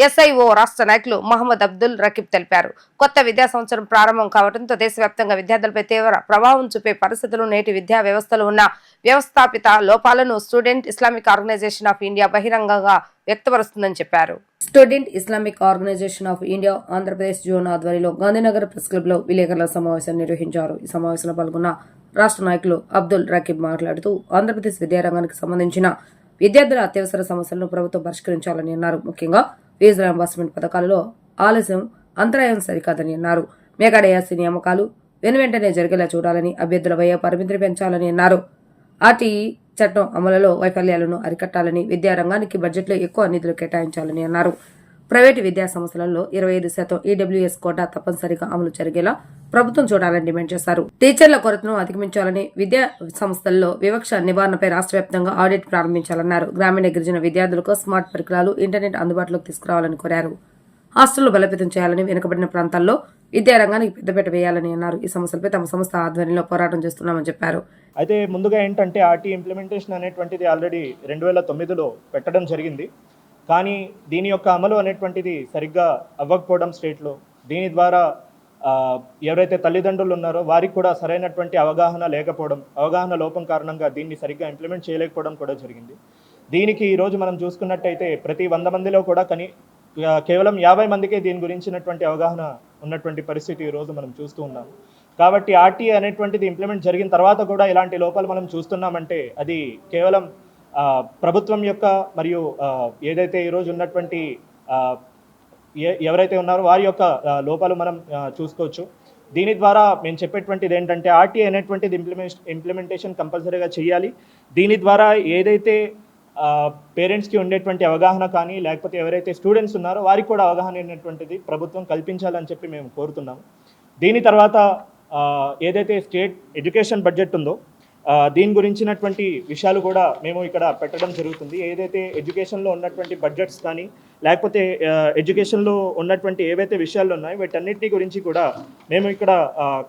ఎస్ఐఓ రాష్ట్ర నాయకులు మహమ్మద్ అబ్దుల్ రకీబ్ తెలిపారు. కొత్త విద్యా సంవత్సరం ప్రారంభం కావడంతో దేశవ్యాప్తంగా విద్యార్థులపై తీవ్ర ప్రభావం చూపే పరిస్థితులు నేటి విద్యా వ్యవస్థలో ఉన్న వ్యవస్థాపిత లోపాలను student Islamic organisation of India బహిరంగంగా వ్యక్తపరుస్తుందని చెప్పారు. Student Islamic organisation of India Andhra Pradesh zone ఆధ్వర్యంలో గాంధీనగర్ ప్రెస్ క్లబ్ లో విలేకరుల సమావేశం నిర్వహించారు. ఈ సమావేశంలో పాల్గొన్న రాష్ట్ర నాయకులు అబ్దుల్ రకీబ్ మాట్లాడుతూ ఆంధ్రప్రదేశ్ విద్యారంగానికి సంబంధించిన విద్యార్థుల అత్యవసర సమస్యలను ప్రభుత్వం పరిష్కరించాలని అన్నారు. ముఖ్యంగా ఫీజు రియంబర్స్మెంట్ పథకాలలో ఆలస్యం అంతరాయం సరికాదని అన్నారు. మెగా డిఎస్సి నియామకాలు వెనువెంటనే జరిగేలా చూడాలని, అభ్యర్థుల వయ పరిమితిని పెంచాలని అన్నారు. ఆర్టీఈ చట్టం అమలులో వైఫల్యాలను అరికట్టాలని, విద్యారంగానికి బడ్జెట్లో ఎక్కువ నిధులు కేటాయించాలని అన్నారు. ప్రైవేటు విద్యా సంస్థలలో 25% ఈడబ్ల్యూఎస్ కోటా తప్పనిసరిగా అమలు జరిగేలా ప్రభుత్వం చూడాలని డిమాండ్ చేశారు. టీచర్ల కొరతను అధిగమించాలని, విద్యా సంస్థల్లో వివక్ష నివారణపై రాష్ట్ర వ్యాప్తంగా ఆడిట్ ప్రారంభించాలన్నారు. గ్రామీణ గిరిజన విద్యార్థులకు స్మార్ట్ పరికరాలు, ఇంటర్నెట్ అందుబాటులోకి తీసుకురావాలని కోరారు. హాస్టళ్లు బలోపేతం చేయాలని, వెనుకబడిన ప్రాంతాల్లో విద్యారంగానికి పెద్దపీట వేయాలని అన్నారు. ఈ సమస్యలపై తమ సంస్థ ఆధ్వర్యంలో పోరాటం చేస్తున్నామని చెప్పారు. అయితే ముందుగా ఏంటంటే ఆర్టీ ఇంప్లిమెంటేషన్ అనేటువంటిది ఆల్రెడీ 2009లో పెట్టడం జరిగింది. కానీ దీని యొక్క అమలు అనేటువంటిది సరిగ్గా అవ్వకపోవడం స్టేట్లో, దీని ద్వారా ఎవరైతే తల్లిదండ్రులు ఉన్నారో వారికి కూడా సరైనటువంటి అవగాహన లేకపోవడం, అవగాహన లోపం కారణంగా దీన్ని సరిగ్గా ఇంప్లిమెంట్ చేయలేకపోవడం కూడా జరిగింది. దీనికి ఈరోజు మనం చూసుకున్నట్టయితే ప్రతి 100 మందిలో కూడా కేవలం 50 మందికే దీని గురించినటువంటి అవగాహన ఉన్నటువంటి పరిస్థితి ఈరోజు మనం చూస్తూ ఉన్నాం. కాబట్టి ఆర్టీ అనేటువంటిది ఇంప్లిమెంట్ జరిగిన తర్వాత కూడా ఇలాంటి లోపాలు మనం చూస్తున్నామంటే అది కేవలం ప్రభుత్వం యొక్క మరియు ఏదైతే ఈరోజు ఉన్నటువంటి ఎవరైతే ఉన్నారో వారి యొక్క లోపాలు మనం చూసుకోవచ్చు. దీని ద్వారా మేము చెప్పేటువంటిది ఏంటంటే ఆర్టీ అనేటువంటిది ఇంప్లిమెంటేషన్ కంపల్సరీగా చేయాలి. దీని ద్వారా ఏదైతే పేరెంట్స్కి ఉండేటువంటి అవగాహన కానీ లేకపోతే ఎవరైతే స్టూడెంట్స్ ఉన్నారో వారికి కూడా అవగాహన అనేటువంటిది ప్రభుత్వం కల్పించాలని చెప్పి మేము కోరుతున్నాము. దీని తర్వాత ఏదైతే స్టేట్ ఎడ్యుకేషన్ బడ్జెట్ ఉందో దీని గురించినటువంటి విషయాలు కూడా మేము ఇక్కడ పెట్టడం జరుగుతుంది. ఏదైతే ఎడ్యుకేషన్లో ఉన్నటువంటి బడ్జెట్స్ కానీ లేకపోతే ఎడ్యుకేషన్లో ఉన్నటువంటి ఏవైతే విషయాలు ఉన్నాయో వీటన్నిటిని గురించి కూడా మేము ఇక్కడ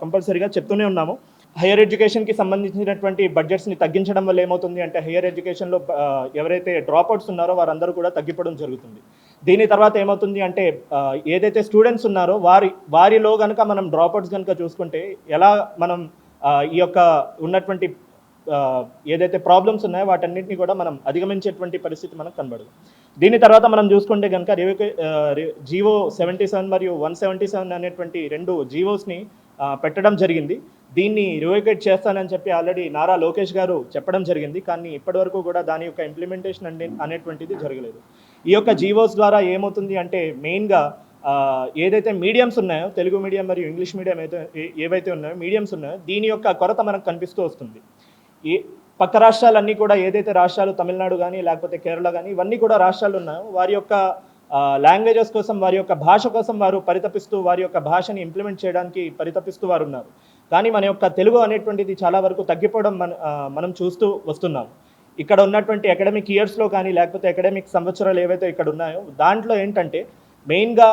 కంపల్సరీగా చెప్తూనే ఉన్నాము. హైయర్ ఎడ్యుకేషన్కి సంబంధించినటువంటి బడ్జెట్స్ని తగ్గించడం వల్ల ఏమవుతుంది అంటే హైయర్ ఎడ్యుకేషన్లో ఎవరైతే డ్రాప్అవుట్స్ ఉన్నారో వారందరూ కూడా తగ్గిపోవడం జరుగుతుంది. దీని తర్వాత ఏమవుతుంది అంటే ఏదైతే స్టూడెంట్స్ ఉన్నారో వారిలో కనుక మనం డ్రాప్అవుట్స్ కనుక చూసుకుంటే ఎలా మనం ఈ యొక్క ఉన్నటువంటి ఏదైతే ప్రాబ్లమ్స్ ఉన్నాయో వాటన్నిటిని కూడా మనం అధిగమించేటువంటి పరిస్థితి మనకు కనబడదు. దీని తర్వాత మనం చూసుకుంటే కనుక జీవో 77 మరియు 177 అనేటువంటి 2 జీవోస్ని పెట్టడం జరిగింది. దీన్ని రివోకేట్ చేస్తానని చెప్పి ఆల్రెడీ నారా లోకేష్ గారు చెప్పడం జరిగింది. కానీ ఇప్పటివరకు కూడా దాని యొక్క ఇంప్లిమెంటేషన్ అనేటువంటిది జరగలేదు. ఈ యొక్క జీవోస్ ద్వారా ఏమవుతుంది అంటే మెయిన్గా ఏదైతే మీడియంస్ ఉన్నాయో తెలుగు మీడియం మరియు ఇంగ్లీష్ మీడియం ఏవైతే ఉన్నాయో మీడియంస్ ఉన్నాయో దీని యొక్క కొరత మనకు కనిపిస్తూ వస్తుంది. ఈ పక్క రాష్ట్రాలన్నీ కూడా ఏదైతే రాష్ట్రాలు తమిళనాడు కానీ లేకపోతే కేరళ కానీ ఇవన్నీ కూడా రాష్ట్రాలు ఉన్నాయో వారి యొక్క లాంగ్వేజెస్ కోసం వారి యొక్క భాష కోసం వారు పరితపిస్తూ వారి యొక్క భాషని ఇంప్లిమెంట్ చేయడానికి పరితపిస్తూ వారు ఉన్నారు. కానీ మన యొక్క తెలుగు అనేటువంటిది చాలా వరకు తగ్గిపోవడం మనం చూస్తూ వస్తున్నాం. ఇక్కడ ఉన్నటువంటి అకాడమిక్ ఇయర్స్లో కానీ లేకపోతే అకాడమిక్ సంవత్సరాలు ఏవైతే ఇక్కడ ఉన్నాయో దాంట్లో ఏంటంటే మెయిన్గా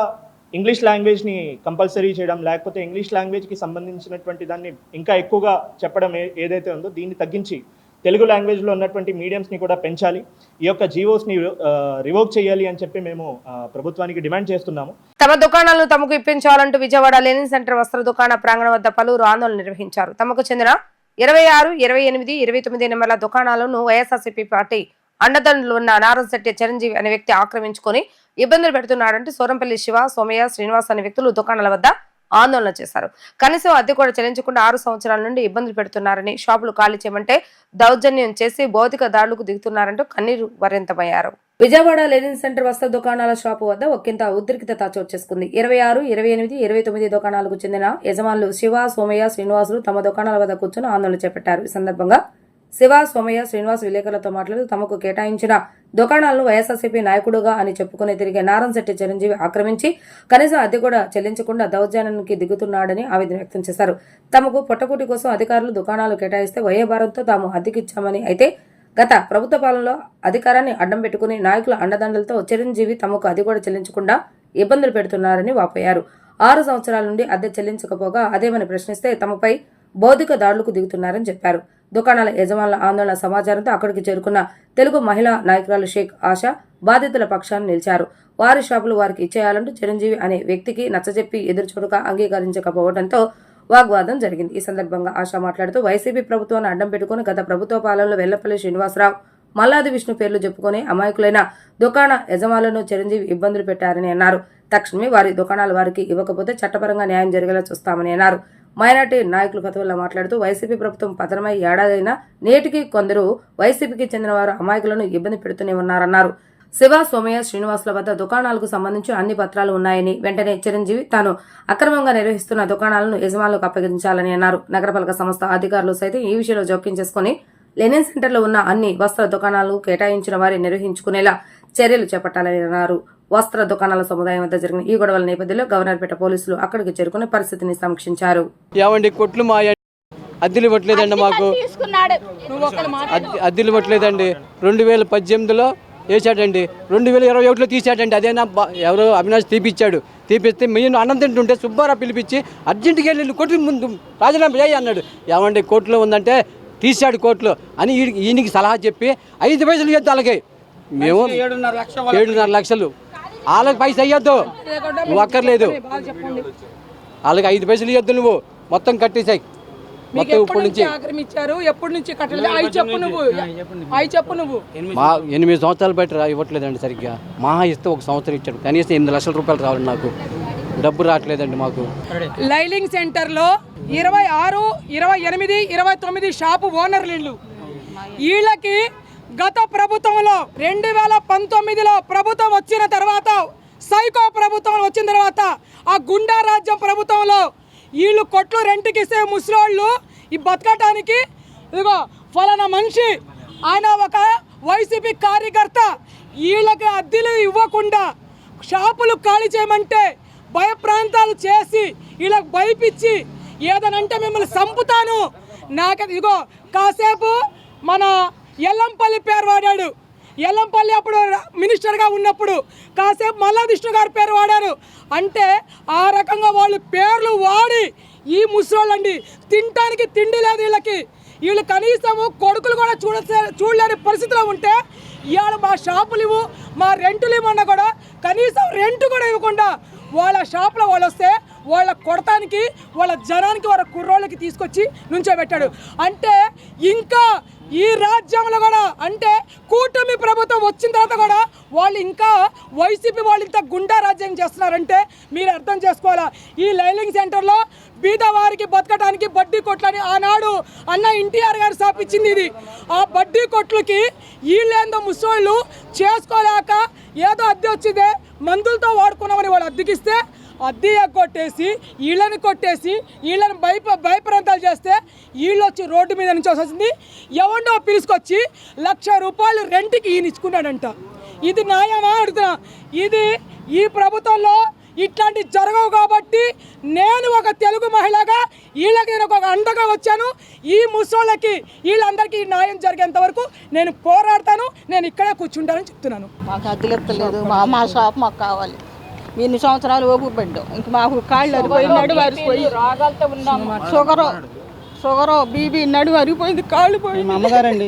ఇంగ్లీష్ లాంగ్వేజ్ని కంపల్సరీ చేయడం లేకపోతే ఇంగ్లీష్ లాంగ్వేజ్కి సంబంధించినటువంటి దాన్ని ఇంకా ఎక్కువగా చెప్పడం ఏదైతే ఉందో దీన్ని తగ్గించి తెలుగు లాంగ్వేజ్లో ఉన్నటువంటి మీడియంస్ని కూడా పెంచాలి. ఈ యొక్క జీవోస్ని రివోక్ చేయాలి అని చెప్పి మేము ప్రభుత్వానికి డిమాండ్ చేస్తున్నాము. తమ దుకాణాలను తమకు ఇప్పించాలంటూ విజయవాడ లెనిన్ సెంటర్ వస్త్ర దుకాణ ప్రాంగణం వద్ద పలువురు ఆందోళన నిర్వహించారు. తమకు చెందిన 26, 28, 29 నెంబర్ల దుకాణాలను వైఎస్ఆర్సీపీ పార్టీ అండదండలు ఉన్న నారంశెట్టి చిరంజీవి అనే వ్యక్తి ఆక్రమించుకొని ఇబ్బందులు పెడుతున్నాడంటూ సోరంపల్లి శివ, సోమయ్య, శ్రీనివాస్ అనే వ్యక్తులు దుకాణాల వద్ద ఆందోళన చేశారు. కనీసం అద్దె కూడా చెల్లించకుండా 6 సంవత్సరాల నుండి ఇబ్బందులు పెడుతున్నారని, షాపులు ఖాళీ చేయమంటే దౌర్జన్యం చేసి భౌతిక దాడులకు దిగుతున్నారంటూ కన్నీరు వరింతమయ్యారు. విజయవాడ లెనిన్ సెంటర్ వస్త్ర దుకాణాల షాపు వద్ద ఒక్కింత ఉద్రిక్తత చోటు చేసుకుంది. 26, 28, 29 దుకాణాలకు చెందిన యజమానులు శివ, సోమయ్య, శ్రీనివాసులు తమ దుకాణాల వద్ద కూర్చొని ఆందోళన చేపట్టారు. ఈ సందర్భంగా శివ, సోమయ్య, శ్రీనివాస్ విలేకరులతో మాట్లాడుతూ తమకు కేటాయించిన దుకాణాలను వైఎస్ఆర్సీపీ నాయకుడుగా అని చెప్పుకుని తిరిగే నారంశెట్టి చిరంజీవి ఆక్రమించి కనీసం అద్దె కూడా చెల్లించకుండా దౌర్జన్యానికి దిగుతున్నాడని ఆవేదన వ్యక్తం చేశారు. తమకు పొట్టకూటి కోసం అధికారులు దుకాణాలు కేటాయిస్తే వయ్యే భారంతో తాము అద్దెకిచ్చామని, అయితే గత ప్రభుత్వ పాలనలో అధికారాన్ని అడ్డం పెట్టుకుని నాయకుల అండదండలతో చిరంజీవి తమకు అది కూడా చెల్లించకుండా ఇబ్బందులు పెడుతున్నారని వాపోయారు. 6 సంవత్సరాల నుండి అద్దె చెల్లించకపోగా అదేమని ప్రశ్నిస్తే తమపై బౌద్ధిక దాడులకు దిగుతున్నారని చెప్పారు. దుకాణాల యజమానుల ఆందోళన సమాచారంతో అక్కడికి చేరుకున్న తెలుగు మహిళా నాయకురాలు షేక్ ఆశా బాధితుల పక్షాన్ని నిలిచారు. వారి షాపులు వారికి ఇచ్చేయాలంటూ చిరంజీవి అనే వ్యక్తికి నచ్చజెప్పి ఎదురుచూడక అంగీకరించకపోవడంతో వాగ్వాదం జరిగింది. ఈ సందర్భంగా ఆశా మాట్లాడుతూ వైసీపీ ప్రభుత్వాన్ని అడ్డం పెట్టుకుని గత ప్రభుత్వ పాలనలో వెల్లపల్లి శ్రీనివాసరావు, మల్లాది విష్ణు పేర్లు చెప్పుకొని అమాయకులైన దుకాణ యజమానులను చిరంజీవి ఇబ్బందులు పెట్టారని అన్నారు. తక్షణమే వారి దుకాణాలు వారికి ఇవ్వకపోతే చట్టపరంగా న్యాయం జరిగేలా చూస్తామని అన్నారు. మైనార్టీ నాయకులు ఫతవుల్లా మాట్లాడుతూ వైసీపీ ప్రభుత్వం పతనమై ఏడాదైనా నేటికి కొందరు వైసీపీకి చెందిన వారు అమాయకులను ఇబ్బంది పెడుతూనే ఉన్నారన్నారు. శివ, సోమయ్య, శ్రీనివాసుల వద్ద దుకాణాలకు సంబంధించి అన్ని పత్రాలు ఉన్నాయని, వెంటనే చిరంజీవి తాను అక్రమంగా నిర్వహిస్తున్న దుకాణాలను యజమానులకు అప్పగించాలని అన్నారు. నగరపాలక సంస్థ అధికారులు సైతం ఈ విషయంలో జోక్యం చేసుకుని లెనిన్ సెంటర్లో ఉన్న అన్ని వస్త్ర దుకాణాలను కేటాయించిన వారి నిర్వహించుకునేలా చర్యలు చేపట్టాలని అన్నారు. వస్త్ర దుకాణాల సముదాయం వద్ద జరిగిన ఈ గొడవల నేపథ్యంలో గవర్నర్పేట పోలీసులు అక్కడికి చేరుకుని పరిస్థితిని సమీక్షించారు. కొట్లు మా అద్దెలు ఇవ్వట్లేదండి, మాకు అద్దెలు ఇవ్వట్లేదండి. 2018లో వేసాడండి, 2021లో తీసాడండి. అదేనా ఎవరో అవినాష్ తీపిస్తే మేము అన్నం తింటుంటే సుబ్బారావు పిలిపించి అర్జెంటుగా వెళ్ళి కోర్టు ముందు రాజీనామా చేయి అన్నాడు. ఏమండి కోర్టులో ఉందంటే తీశాడు కోర్టులో అని ఈయనకి సలహా చెప్పి 5 పైసలు ఇవ్వద్దు వాళ్ళకి. మేము 7.5 లక్షలు వాళ్ళకి పైసలు ఇవ్వద్దు, నువ్వు అక్కర్లేదు. వాళ్ళకి 5 పైసలు ఇవ్వద్దు, నువ్వు మొత్తం కట్టేసాయి. మొత్తం ఇప్పటి నుంచి ఆక్రమించారు. ఎప్పటి నుంచి కట్టలేదు? అవి చెప్పు నువ్వు. మా 8 సంవత్సరాలు బయట ఇవ్వట్లేదండి సరిగ్గా. మహా ఇస్తే 1 సంవత్సరం ఇచ్చాడు, కనీసం 8 లక్షల రూపాయలు రావాలి. నాకు డబ్బు రావట్లేదండి. మాకు లైలింగ్ సెంటర్లో 26, 28, 29 షాపు ఓనర్లు ఇళ్ళు. వీళ్ళకి గత ప్రభుత్వంలో 2019లో ప్రభుత్వం వచ్చిన తర్వాత, సైకో ప్రభుత్వం వచ్చిన తర్వాత, ఆ గుండా రాజ్యం ప్రభుత్వంలో వీళ్ళు కొట్లు రెంట్కి ఇస్తే ముసలోళ్ళు ఈ బతకటానికి ఇదిగో ఫలానా మనిషి ఆయన ఒక వైసీపీ కార్యకర్త వీళ్ళకి అద్దెలు ఇవ్వకుండా షాపులు ఖాళీ చేయమంటే భయప్రాంతాలు చేసి వీళ్ళకి భయపించి ఏదనంటే మిమ్మల్ని చంపుతాను, నాకు ఇదిగో కాసేపు మన ఎల్లంపల్లి పేరు వాడాడు. ఎల్లంపల్లి అప్పుడు మినిస్టర్గా ఉన్నప్పుడు కాసేపు మల్లాది విష్ణు గారి పేరు వాడారు. అంటే ఆ రకంగా వాళ్ళు పేర్లు వాడి ఈ ముసలోళ్ళండి తినటానికి తిండి లేదు వీళ్ళకి. వీళ్ళు కనీసము కొడుకులు కూడా చూడలేని పరిస్థితిలో ఉంటే ఇవాళ మా షాపులు ఇవ్వు, మా రెంటులు ఇవ్వకుండా కూడా కనీసం రెంట్ కూడా ఇవ్వకుండా వాళ్ళ షాపులో వాళ్ళు వస్తే వాళ్ళ కొడతానికి వాళ్ళ జనానికి వాళ్ళ కుర్రోళ్ళకి తీసుకొచ్చి నుంచోబెట్టాడు. అంటే ఇంకా ఈ రాజ్యంలో కూడా అంటే కూటమి ప్రభుత్వం వచ్చిన తర్వాత కూడా వాళ్ళు ఇంకా వైసీపీ వాళ్ళు ఇంత గుండా రాజ్యం చేస్తున్నారంటే మీరు అర్థం చేసుకోవాలా. ఈ లైలింగ్ సెంటర్లో బీదవారికి బతకడానికి బడ్డీ కొట్లని ఆనాడు అన్న ఎన్టీఆర్ గారు స్థాపించింది ఇది. ఆ బడ్డీ కొట్లకి వీళ్ళేందో ముసోళ్ళు చేసుకోలేక ఏదో అద్దె వచ్చిందే మందులతో వాడుకున్నామని వాళ్ళు అద్దెకిస్తే అద్దె కొట్టేసి వీళ్ళని కొట్టేసి వీళ్ళని భయప్రాంతాలు చేస్తే వీళ్ళు వచ్చి రోడ్డు మీద నుంచి వచ్చింది. ఎవరినో పిలుచుకొచ్చి 1,00,000 రూపాయలు రెంట్కి ఈయన ఇచ్చుకున్నాడంట. ఇది న్యాయమా అడుగుతున్నా. ఇది ఈ ప్రభుత్వంలో ఇట్లాంటి జరగవు కాబట్టి నేను ఒక తెలుగు మహిళగా వీళ్ళకి నేను ఒక అండగా వచ్చాను. ఈ ముసోళ్ళకి వీళ్ళందరికీ న్యాయం జరిగేంత వరకు నేను పోరాడతాను, నేను ఇక్కడే కూర్చుంటానని చెప్తున్నాను. మాకు అద్దెలు ఎత్తలేదు, మా షాప్ మాకు కావాలి. ఎన్ని సంవత్సరాలు ఓపిక పడ్డాం, ఇంక మాకు కాళ్ళు అరిపోయినాడు వారిపోయి షుగరు బీబీ నడు అరిగిపోయింది, కాళ్ళు పోయి. మా అమ్మగారండి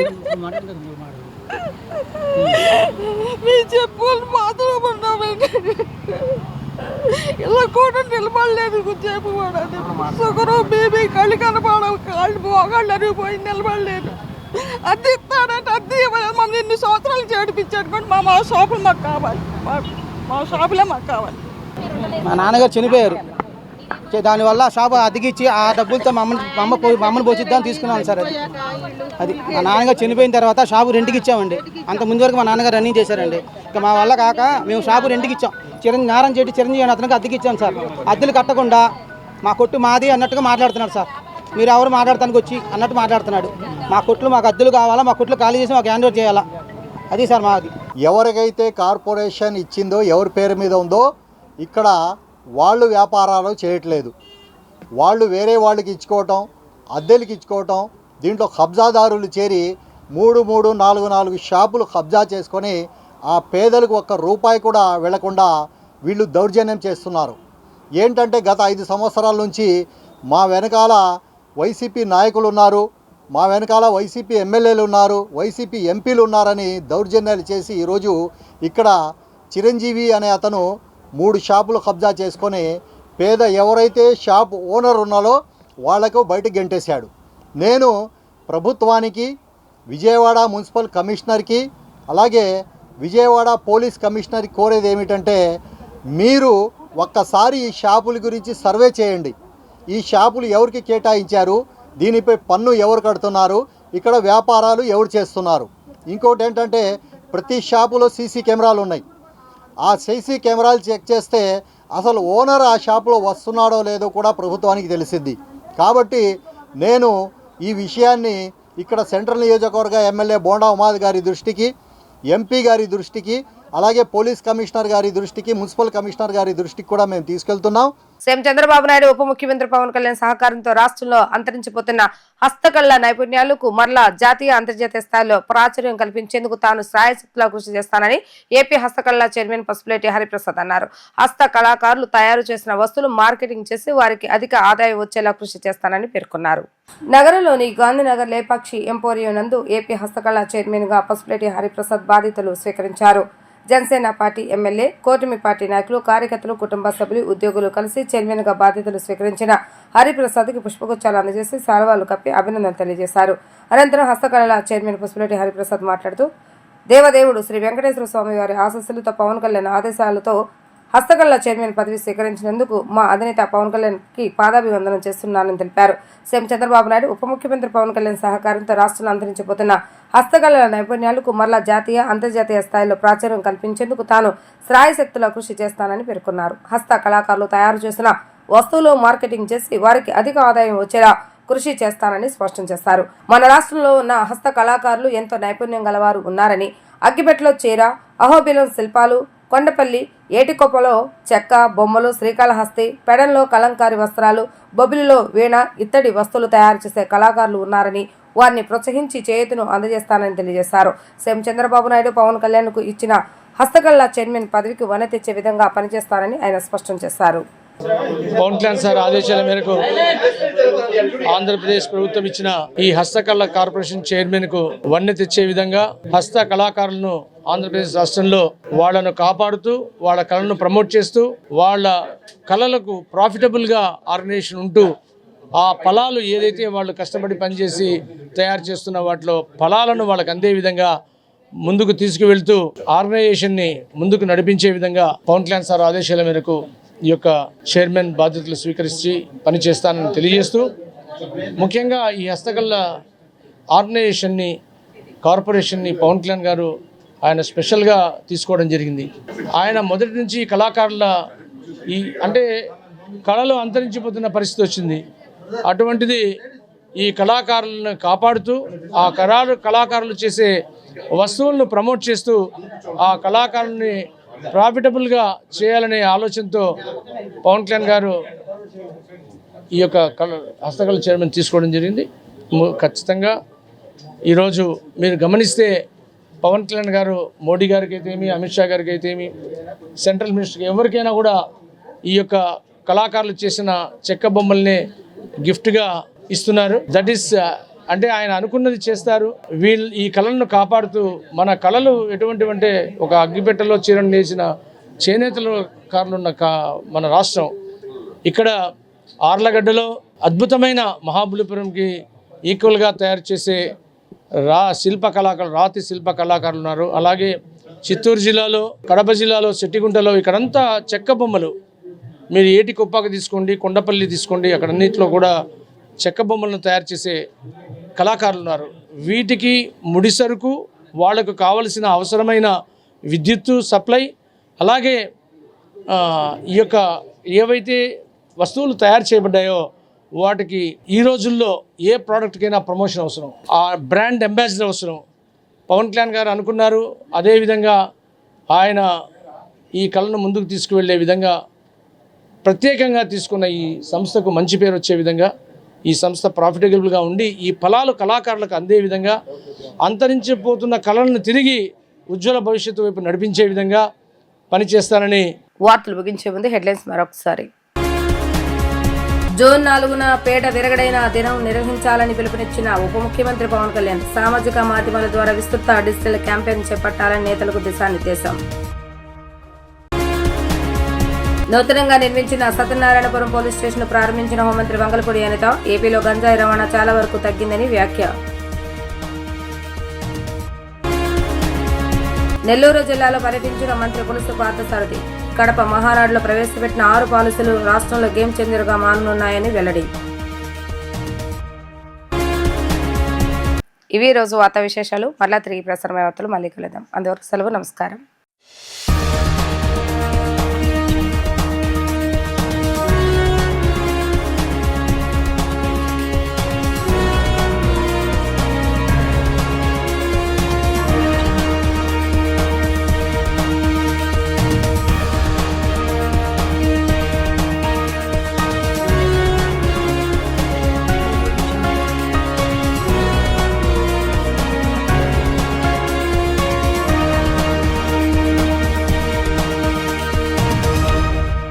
మీ చెప్పులు మాత్రం ఉన్నాము, ఇలా కూడా నిలబడలేదు. చెప్పు షుగరు బీబీ కళ్ళు కనపడవు, కాళ్ళు మోగాళ్ళు అరిగిపోయి నిలబడలేదు. అద్దె ఇస్తాడంటే అద్దె ఇవ్వలేదు. మమ్మల్ని ఎన్ని సంవత్సరాలు చేడిపించాడు కూడా మా షాపులు మాకు కావాలి, మా షాపులే మాకు కావాలి. మా నాన్నగారు చనిపోయారు, దానివల్ల షాపు అద్దెకిచ్చి ఆ డబ్బులతో మమ్మల్ని పోసిద్దామని తీసుకున్నాను సార్. అది మా నాన్నగారు చనిపోయిన తర్వాత షాపు రెంట్కి ఇచ్చామండి. అంత ముందు వరకు మా నాన్నగారు రన్నింగ్ చేశారండి. ఇక మా వల్ల కాక మేము షాపు రెంట్కి ఇచ్చాం. చిరంజీవి అతనికి అద్దెకి ఇచ్చాం సార్. అద్దెలు కట్టకుండా మా కొట్టు మాది అన్నట్టుగా మాట్లాడుతున్నాడు సార్. మీరు ఎవరు మాట్లాడటానికి వచ్చి అన్నట్టు మాట్లాడుతున్నాడు. మా కొట్లు మాకు అద్దెలు కావాలా, మా కొట్లు ఖాళీ చేసి మాకు హ్యాండ్ ఓవర్ చేయాలా, అది సార్ మాది. ఎవరికైతే కార్పొరేషన్ ఇచ్చిందో ఎవరి పేరు మీద ఉందో ఇక్కడ వాళ్ళు వ్యాపారాలు చేయట్లేదు. వాళ్ళు వేరే వాళ్ళకి ఇచ్చుకోవటం, అద్దెలకి ఇచ్చుకోవటం, దీంట్లో కబ్జాదారులు చేరి 3, 4 షాపులు కబ్జా చేసుకొని ఆ పేదలకు 1 రూపాయి కూడా వెళ్లకుండా వీళ్ళు దౌర్జన్యం చేస్తున్నారు. ఏంటంటే గత 5 సంవత్సరాల నుంచి మా వెనకాల వైసీపీ నాయకులు ఉన్నారు, మా వెనకాల వైసీపీ ఎమ్మెల్యేలు ఉన్నారు, వైసీపీ ఎంపీలు ఉన్నారని దౌర్జన్యాలు చేసి ఈరోజు ఇక్కడ చిరంజీవి అనే అతను 3 షాపులు కబ్జా చేసుకొని పేద ఎవరైతే షాప్ ఓనర్ ఉన్నారో వాళ్లకు బయటకు గెంటేశాడు. నేను ప్రభుత్వానికి, విజయవాడ మున్సిపల్ కమిషనర్కి, అలాగే విజయవాడ పోలీస్ కమిషనర్కి కోరేది ఏమిటంటే, మీరు ఒక్కసారి ఈ షాపుల గురించి సర్వే చేయండి. ఈ షాపులు ఎవరికి కేటాయించారు, దీనిపై పన్ను ఎవరు కడుతున్నారు, ఇక్కడ వ్యాపారాలు ఎవరు చేస్తున్నారు. ఇంకోటి ఏంటంటే, ప్రతి షాపులో సీసీ కెమెరాలు ఉన్నాయి. ఆ సీసీ కెమెరాలు చెక్ చేస్తే అసలు ఓనర్ ఆ షాపులో వస్తున్నాడో లేదో కూడా ప్రభుత్వానికి తెలిసింది. కాబట్టి నేను ఈ విషయాన్ని ఇక్కడ సెంట్రల్ నియోజకవర్గ ఎమ్మెల్యే బోండా ఉమాద్ గారి దృష్టికి, ఎంపీ గారి దృష్టికి, అలాగే పోలీస్ కమిషనర్ గారి దృష్టికి, మున్సిపల్ కమిషనర్ గారి దృష్టికి కూడా మేము తీసుకెళ్తున్నాం. సీఎం చంద్రబాబు నాయుడు ఉప ముఖ్యమంత్రి పవన్ కళ్యాణ్ సహకారంతో రాష్ట్రంలో అంతరించిపోతున్న హస్తకళ నైపుణ్యాలకు మరలా జాతీయ అంతర్జాతీయ స్థాయిలో ప్రాచుర్యం కల్పించేందుకు తాను శ్రాయశక్తిలా కృషి చేస్తానని ఏపీ హస్తకళ చైర్మన్ పసుపులేటి హరిప్రసాద్ అన్నారు. హస్త కళాకారులు తయారు చేసిన వస్తువులు మార్కెటింగ్ చేసి వారికి అధిక ఆదాయం వచ్చేలా కృషి చేస్తానని పేర్కొన్నారు. నగరంలోని గాంధీనగర్ లేపాక్షి ఎంపోరియం నందు ఏపీ హస్తకళ చైర్మన్ గా పసుపులేటి హరిప్రసాద్ బాధ్యతలు స్వీకరించారు. జనసేన పార్టీ ఎమ్మెల్యే, కూటమి పార్టీ నాయకులు, కార్యకర్తలు, కుటుంబ సభ్యులు, ఉద్యోగులు కలిసి చైర్మన్ గా బాధ్యతలు స్వీకరించిన హరిప్రసాద్ కి పుష్పగుచ్చాలు అందజేసి శాలువాలు కప్పి అభినందనలు తెలియజేశారు. అనంతరం హస్తకళల చైర్మన్ పసుపులేటి హరిప్రసాద్ మాట్లాడుతూ, దేవదేవుడు శ్రీ వెంకటేశ్వర స్వామి వారి ఆశీస్సులతో పవన్ కళ్యాణ్ ఆదేశాలతో హస్తకళ చైర్మన్ పదవి స్వీకరించినందుకు మా అధినేత పవన్ కళ్యాణ్ కి పాదాభివందనం చేస్తున్నానని తెలిపారు. సీఎం చంద్రబాబు నాయుడు ఉప ముఖ్యమంత్రి పవన్ కళ్యాణ్ సహకారంతో రాష్ట్రంలో అంతరించిపోతున్న హస్తకళల నైపుణ్యాలకు మరలా జాతీయ అంతర్జాతీయ స్థాయిలో ప్రాచుర్యం కల్పించేందుకు తాను శ్రాయశక్తిలో కృషి చేస్తానని పేర్కొన్నారు. హస్త కళాకారులు తయారు చేసిన వస్తువులు మార్కెటింగ్ చేసి వారికి అధిక ఆదాయం వచ్చేలా కృషి చేస్తానని స్పష్టం చేశారు. మన రాష్ట్రంలో ఉన్న హస్త కళాకారులు ఎంతో నైపుణ్యం గలవారు ఉన్నారని, అగ్గిపెట్టలో చీర, అహోబిలం శిల్పాలు, కొండపల్లి ఏటికొప్పలో చెక్క బొమ్మలు, శ్రీకాళహస్తి పెడంలో కలంకారీ వస్త్రాలు, బొబ్బిలిలో వీణ ఇత్తడి వస్తువులు తయారు చేసే కళాకారులు ఉన్నారని, వారిని ప్రోత్సహించి చేయూతను అందజేస్తానని తెలియజేశారు. సీఎం చంద్రబాబు నాయుడు పవన్ కళ్యాణ్ కు ఇచ్చిన హస్తకళ చైర్మన్ పదవికి వన తెచ్చే విధంగా పనిచేస్తానని ఆయన స్పష్టం చేశారు. పవన్ కళ్యాణ్ సార్ ఆదేశాల మేరకు ఆంధ్రప్రదేశ్ ప్రభుత్వం ఇచ్చిన ఈ హస్తకళ కార్పొరేషన్ చైర్మన్ కు వన్నె తెచ్చే విధంగా హస్త కళాకారులను ఆంధ్రప్రదేశ్ రాష్ట్రంలో వాళ్ళను కాపాడుతూ, వాళ్ళ కళను ప్రమోట్ చేస్తూ, వాళ్ళ కళలకు ప్రాఫిటబుల్ గా ఆర్గనైజేషన్ ఉంటూ, ఆ ఫలాలు ఏదైతే వాళ్ళు కష్టపడి పనిచేసి తయారు చేస్తున్న వాటిలో ఫలాలను వాళ్ళకు అందే విధంగా ముందుకు తీసుకువెళ్తూ ఆర్గనైజేషన్ని ముందుకు నడిపించే విధంగా పవన్ కళ్యాణ్ సార్ ఆదేశాల మేరకు ఈ యొక్క చైర్మన్ బాధ్యతలు స్వీకరించి పనిచేస్తానని తెలియజేస్తూ, ముఖ్యంగా ఈ హస్తకళ ఆర్గనైజేషన్ని, కార్పొరేషన్ని పవన్ కళ్యాణ్ గారు ఆయన స్పెషల్గా తీసుకోవడం జరిగింది. ఆయన మొదటి నుంచి కళాకారుల అంటే కళలు అంతరించిపోతున్న పరిస్థితి వచ్చింది. అటువంటిది ఈ కళాకారులను కాపాడుతూ, ఆ కళాకారులు చేసే వస్తువులను ప్రమోట్ చేస్తూ, ఆ కళాకారుల్ని ప్రాఫిటబుల్గా చేయాలనే ఆలోచనతో పవన్ కళ్యాణ్ గారు ఈ యొక్క హస్తకళ చైర్మన్ తీసుకోవడం జరిగింది. ఖచ్చితంగా ఈరోజు మీరు గమనిస్తే పవన్ కళ్యాణ్ గారు మోడీ గారికి అయితేమి, అమిత్ షా గారికి అయితేమి, సెంట్రల్ మినిస్టర్కి ఎవరికైనా కూడా ఈ యొక్క కళాకారులు చేసిన చెక్క బొమ్మల్ని గిఫ్ట్గా ఇస్తున్నారు. దట్ ఈస్ అంటే ఆయన అనుకున్నది చేస్తారు. వీళ్ళు ఈ కళలను కాపాడుతూ, మన కళలు ఎటువంటివి అంటే ఒక అగ్గిపెట్టెలో చీరను నేసిన చేనేతల కారులు ఉన్న మన రాష్ట్రం. ఇక్కడ ఆర్లగడ్డలో అద్భుతమైన మహాబలిపురంకి ఈక్వల్గా తయారు చేసే రాతి శిల్ప కళాకారులు ఉన్నారు. అలాగే చిత్తూరు జిల్లాలో, కడప జిల్లాలో, సెట్టిగుంటలో ఇక్కడంతా చెక్క బొమ్మలు, మీరు ఏటికొప్పాక తీసుకోండి, కొండపల్లి తీసుకోండి, అక్కడన్నింటిలో కూడా చెక్క బొమ్మలను తయారు చేసే కళాకారులు ఉన్నారు. వీటికి ముడిసరుకు, వాళ్లకు కావలసిన అవసరమైన విద్యుత్తు సప్లై, అలాగే ఈ యొక్క ఏవైతే వస్తువులు తయారు చేయబడ్డాయో వాటికి ఈ రోజుల్లో ఏ ప్రోడక్ట్కైనా ప్రమోషన్ అవసరం, ఆ బ్రాండ్ అంబాసిడర్ అవసరం. పవన్ కళ్యాణ్ గారు అనుకున్నారు, అదేవిధంగా ఆయన ఈ కళను ముందుకు తీసుకువెళ్ళే విధంగా ప్రత్యేకంగా తీసుకున్న ఈ సంస్థకు మంచి పేరు వచ్చే విధంగా, ఈ సంస్థ ప్రాఫిటబుల్గా ఉండి ఈ ఫలాలు కళాకారులకు అందే విధంగా, అంతరించిపోతున్న కళలను తిరిగి ఉజ్వల భవిష్యత్తు వైపు నడిపించే విధంగా పనిచేస్తానని. వార్తలు ముగించే ముందు హెడ్లైన్స్ మరొకసారి. జూన్ 4న పేట విరగడైన దినం నిర్వహించాలని పిలుపునిచ్చిన ఉప ముఖ్యమంత్రి పవన్ కళ్యాణ్ సామాజిక మాధ్యమాల ద్వారా విస్తృత డిజిటల్ క్యాంపెయిన్ చేపట్టాలని నేతలకు దిశానిర్దేశం. నూతనంగా నిర్మించిన సత్యనారాయణపురం పోలీస్ స్టేషన్ ప్రారంభించిన హోంమంత్రి వంగలపూడి అనిత ఏపీలో గంజాయి రవాణా చాలా వరకు తగ్గిందని వ్యాఖ్య. నెల్లూరు జిల్లాలో పర్యటించిన మంత్రి పులుసు పార్థసారథి కడప మహానాడులో ప్రవేశపెట్టిన 6 పాలసీలు రాష్ట్రంలో గేమ్ చేంజర్గా మారనున్నాయని వెల్లడి. ఇవి రోజు వార్తా విశేషాలు. మరలా తిరిగి ప్రసారమయ్యే వార్తలు మళ్ళీ కలుద్దాం. అందువరకు సెలవు. నమస్కారం.